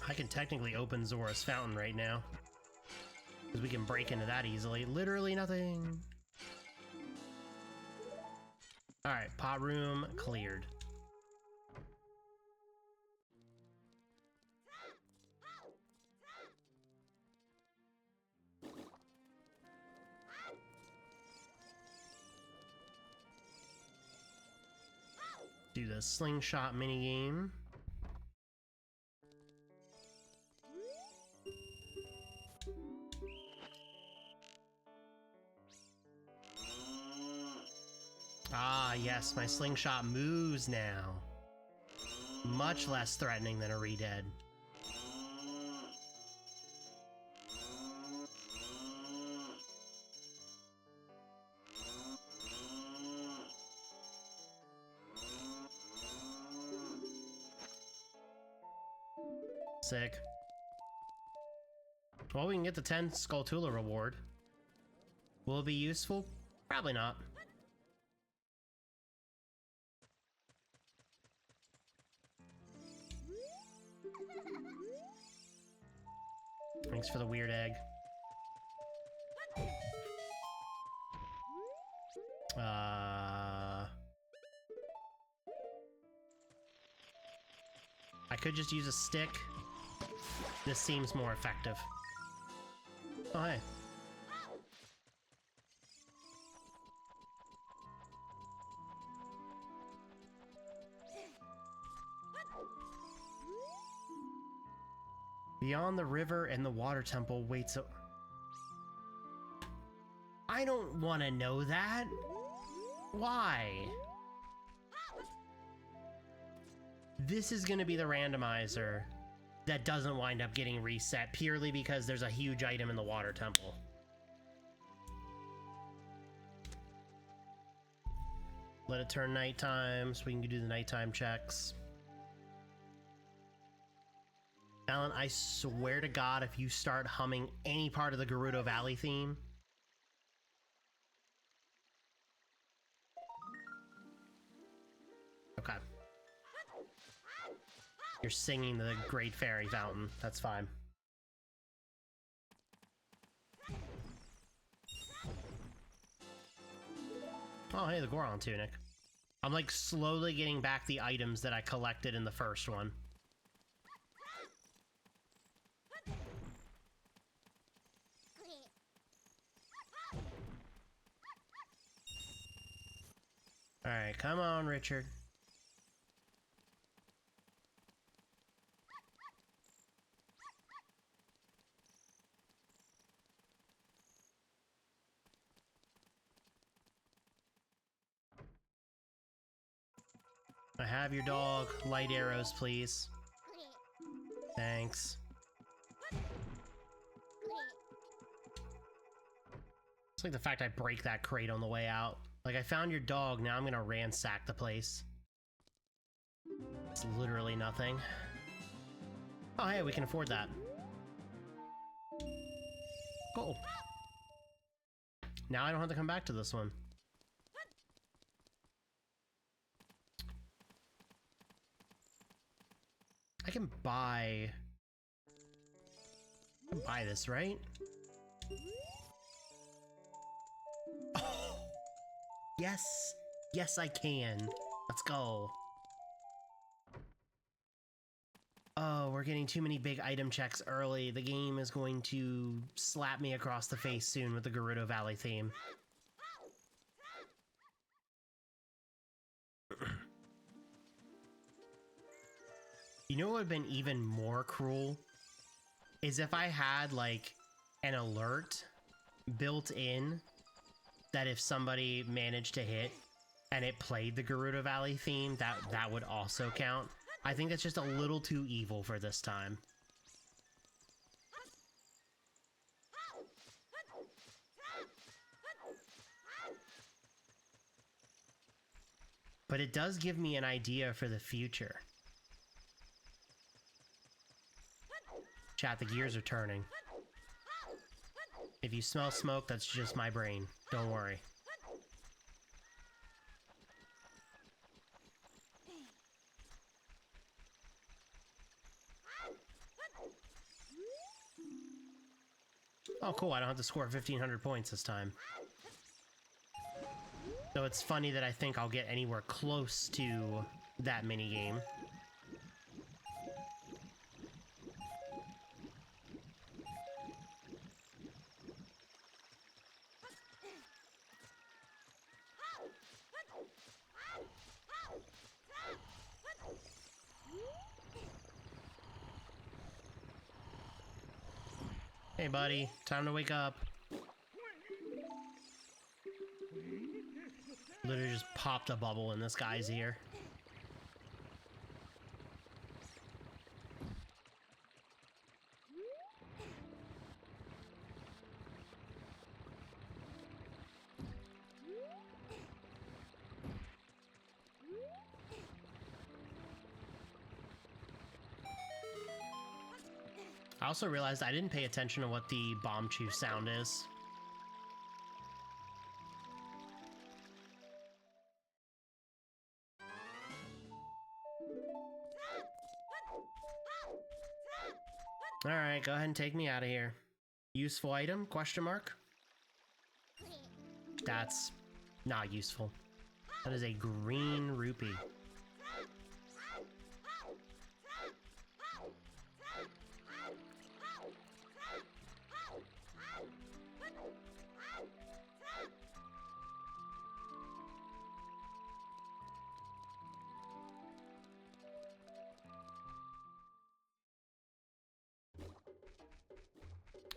I can technically open Zora's fountain right now. Because we can break into that easily. Literally nothing. Alright, pot room cleared. Do the slingshot minigame. Ah, yes, my slingshot moves now. Much less threatening than a re-dead. Sick. Well, we can get the 10 Skulltula reward. Will it be useful? Probably not. Thanks for the weird egg. I could just use a stick. This seems more effective. Oh, hey. Beyond the river and the water temple waits a... I don't want to know that. Why? This is going to be the randomizer that doesn't wind up getting reset purely because there's a huge item in the water temple. Let it turn nighttime so we can do the nighttime checks. Alan, I swear to God, if you start humming any part of the Gerudo Valley theme... Okay. You're singing the Great Fairy Fountain. That's fine. Oh, hey, the Goron tunic. I'm like slowly getting back the items that I collected in the first one. Alright, come on, Richard. I have your dog. Light arrows, please. Thanks. It's like the fact I break that crate on the way out. Like, I found your dog, now I'm gonna ransack the place. It's literally nothing. Oh, hey, we can afford that. Cool. Now I don't have to come back to this one. I can buy this, right? Oh, yes! Yes, I can. Let's go. Oh, we're getting too many big item checks early. The game is going to slap me across the face soon with the Gerudo Valley theme. You know what would have been even more cruel? Is if I had, like, an alert built in that if somebody managed to hit and it played the Gerudo Valley theme, that would also count. I think that's just a little too evil for this time. But it does give me an idea for the future. Chat, the gears are turning. If you smell smoke, that's just my brain. Don't worry. Oh, cool. I don't have to score 1,500 points this time. So it's funny that I think I'll get anywhere close to that minigame. Hey, buddy. Time to wake up. Literally just popped a bubble in this guy's ear. I also realized I didn't pay attention to what the bomb chew sound is. Alright, go ahead and take me out of here. Useful item? Question mark? That's not useful. That is a green rupee.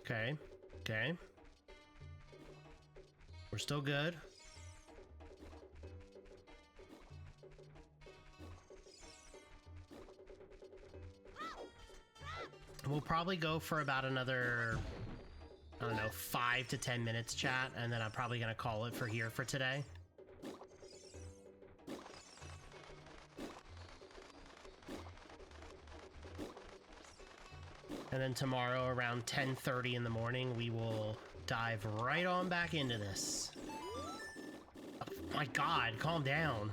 Okay, okay. We're still good. We'll probably go for about another, I don't know, 5 to 10 minutes, chat, and then I'm probably gonna call it for here for today. And then tomorrow around 10:30 in the morning, we will dive right on back into this. Oh my god, calm down.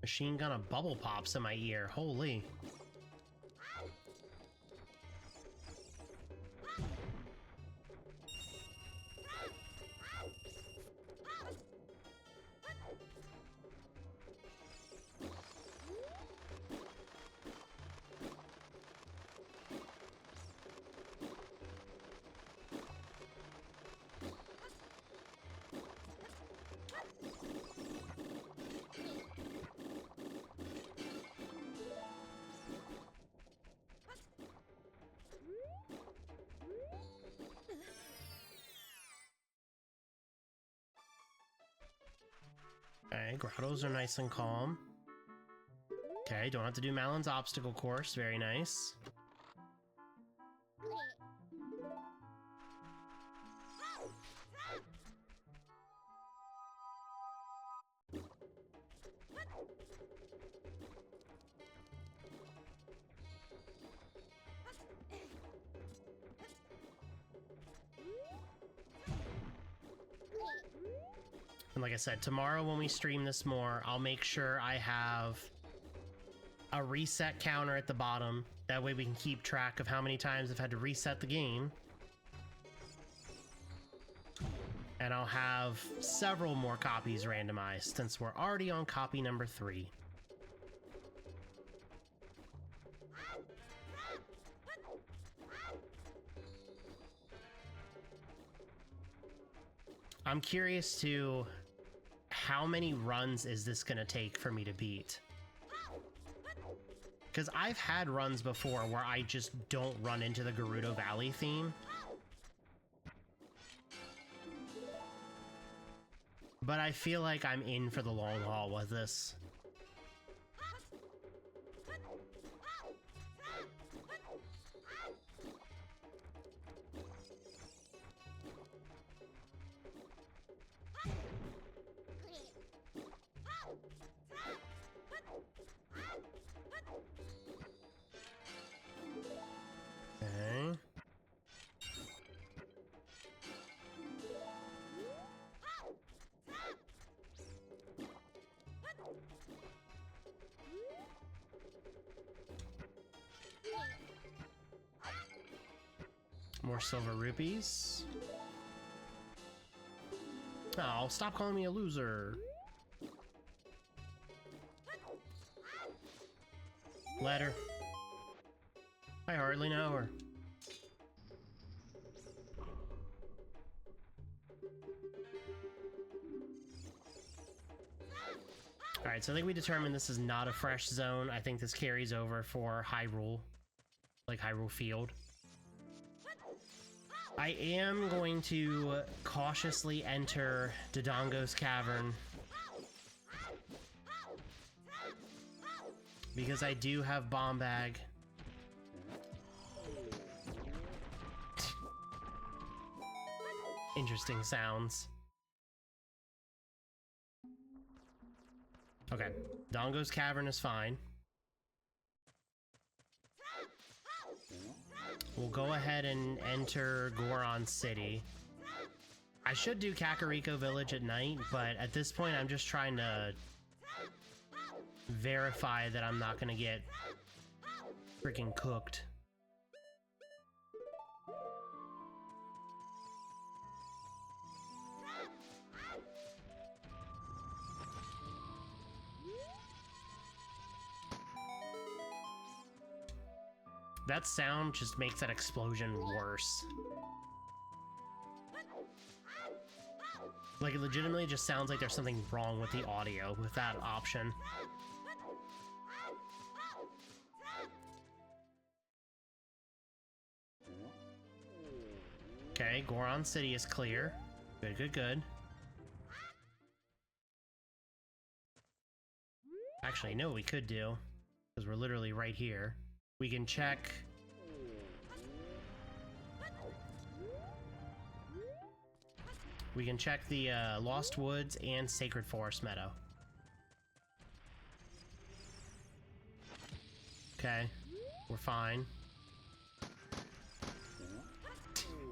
Machine gun of bubble pops in my ear, holy. Okay, grottos are nice and calm. Okay, don't have to do Malon's obstacle course. Very nice. And like I said, tomorrow when we stream this more, I'll make sure I have a reset counter at the bottom. That way we can keep track of how many times I've had to reset the game. And I'll have several more copies randomized since we're already on copy number 3. I'm curious to how many runs is this gonna take for me to beat? Because I've had runs before where I just don't run into the Gerudo Valley theme. But I feel like I'm in for the long haul with this. Okay. More silver rupees. Oh, stop calling me a loser. Letter. I hardly know her. Alright, so I think we determined this is not a fresh zone. I think this carries over for Hyrule. Like Hyrule Field. I am going to cautiously enter Dodongo's Cavern. Because I do have Bomb Bag. Interesting sounds. Okay, Dongo's Cavern is fine. We'll go ahead and enter Goron City. I should do Kakariko Village at night, but at this point I'm just trying to verify that I'm not gonna get freaking cooked. That sound just makes that explosion worse. Like, it legitimately just sounds like there's something wrong with the audio with that option. Okay, Goron City is clear. Good, good, good. Actually, you know what we could do? Because we're literally right here. We can check... We can check the Lost Woods and Sacred Forest Meadow. Okay, we're fine.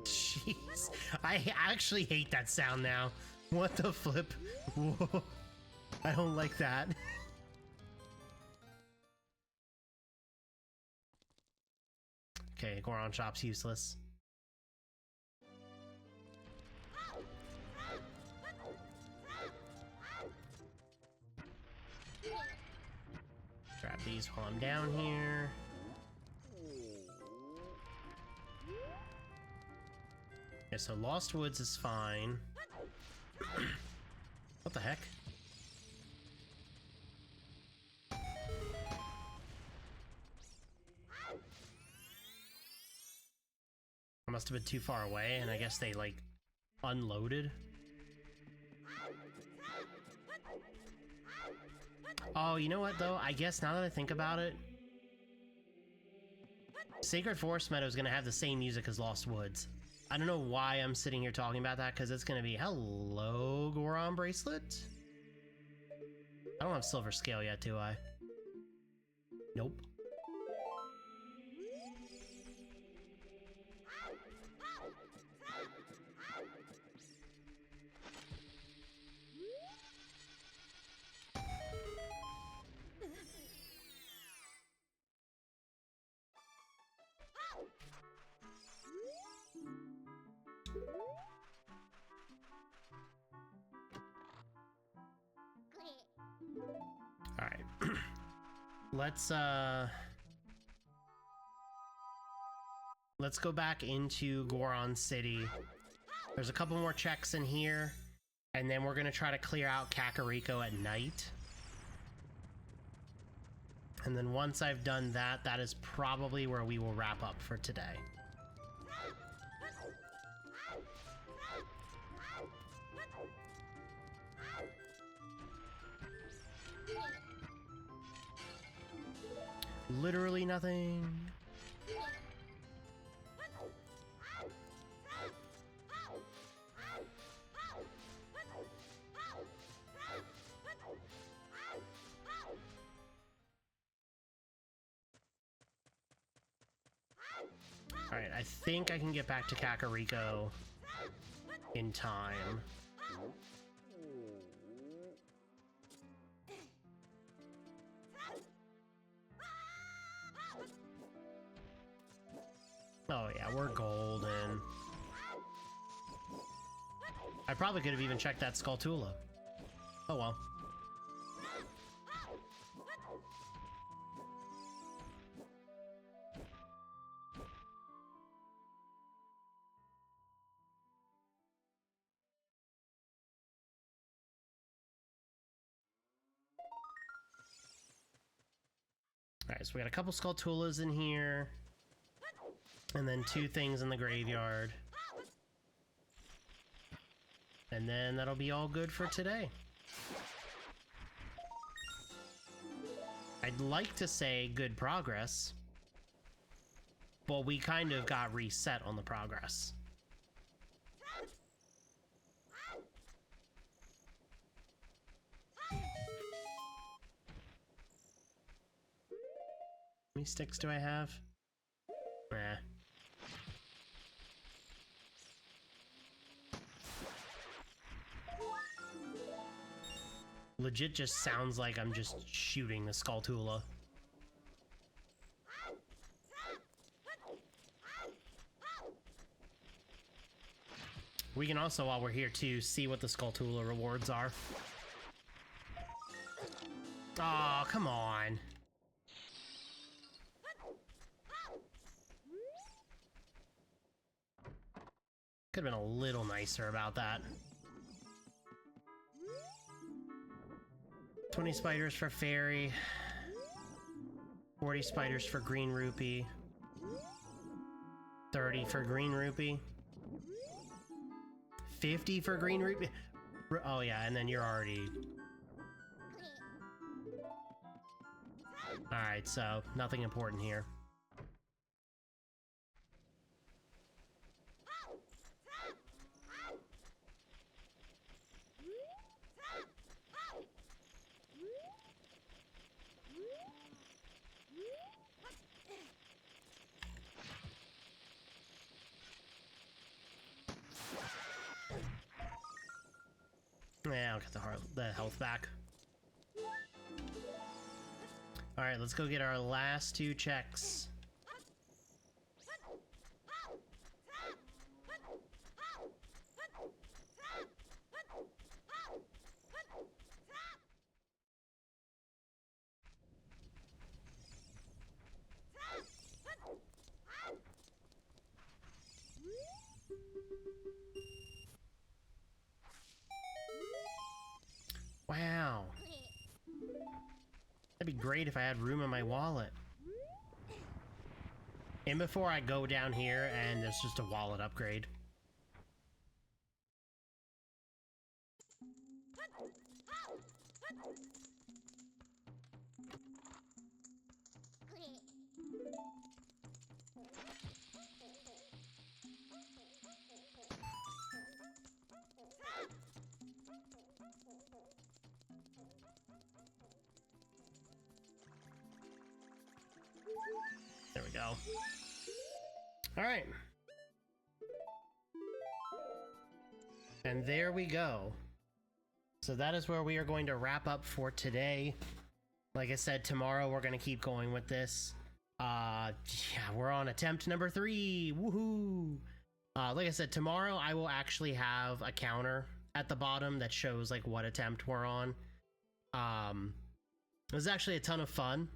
Jeez, I actually hate that sound now. What the flip? Whoa. I don't like that. Okay, Goron Shop's useless. Grab these while I'm down here. Okay, so Lost Woods is fine. What the heck? I must have been too far away, and I guess they, like, unloaded. Oh, you know what though? I guess now that I think about it, Sacred Forest Meadow is going to have the same music as Lost Woods. I don't know why I'm sitting here talking about that, because it's going to be, hello, Goron Bracelet? I don't have Silver Scale yet, do I? Nope. Alright. Let's go back into Goron City. There's a couple more checks in here, and then we're gonna try to clear out Kakariko at night. And then once I've done that, that is probably where we will wrap up for today. Literally nothing. Alright, I think I can get back to Kakariko in time. Oh yeah, we're golden. I probably could have even checked that Skulltula. Oh well. Alright, so we got a couple Skulltulas in here. And then 2 things in the graveyard. And then that'll be all good for today. I'd like to say good progress, but we kind of got reset on the progress. How many sticks do I have? Nah. Legit just sounds like I'm just shooting the Skulltula. We can also, while we're here too, see what the Skulltula rewards are. Aw, come on. Could've been a little nicer about that. 20 spiders for Fairy. 40 spiders for Green Rupee. 30 for Green Rupee. 50 for Green Rupee. Oh yeah, and then you're already... Alright, so nothing important here. Yeah, I'll get the health back. Alright, let's go get our last 2 checks. Wow. That'd be great if I had room in my wallet. And before I go down here and there's just a wallet upgrade. There we go. All right. And there we go. So that is where we are going to wrap up for today. Like I said, tomorrow we're going to keep going with this. Yeah, we're on attempt number 3. Woohoo! Like I said, tomorrow I will actually have a counter at the bottom that shows like what attempt we're on. It was actually a ton of fun.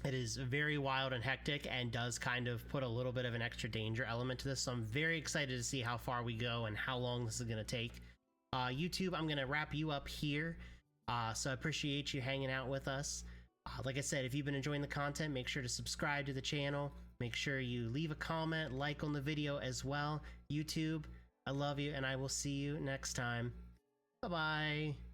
It is very wild and hectic and does kind of put a little bit of an extra danger element to this. So I'm very excited to see how far we go and how long this is going to take. YouTube, I'm going to wrap you up here. So I appreciate you hanging out with us. Like I said, if you've been enjoying the content, make sure to subscribe to the channel. Make sure you leave a comment, like on the video as well. YouTube, I love you, and I will see you next time. Bye-bye.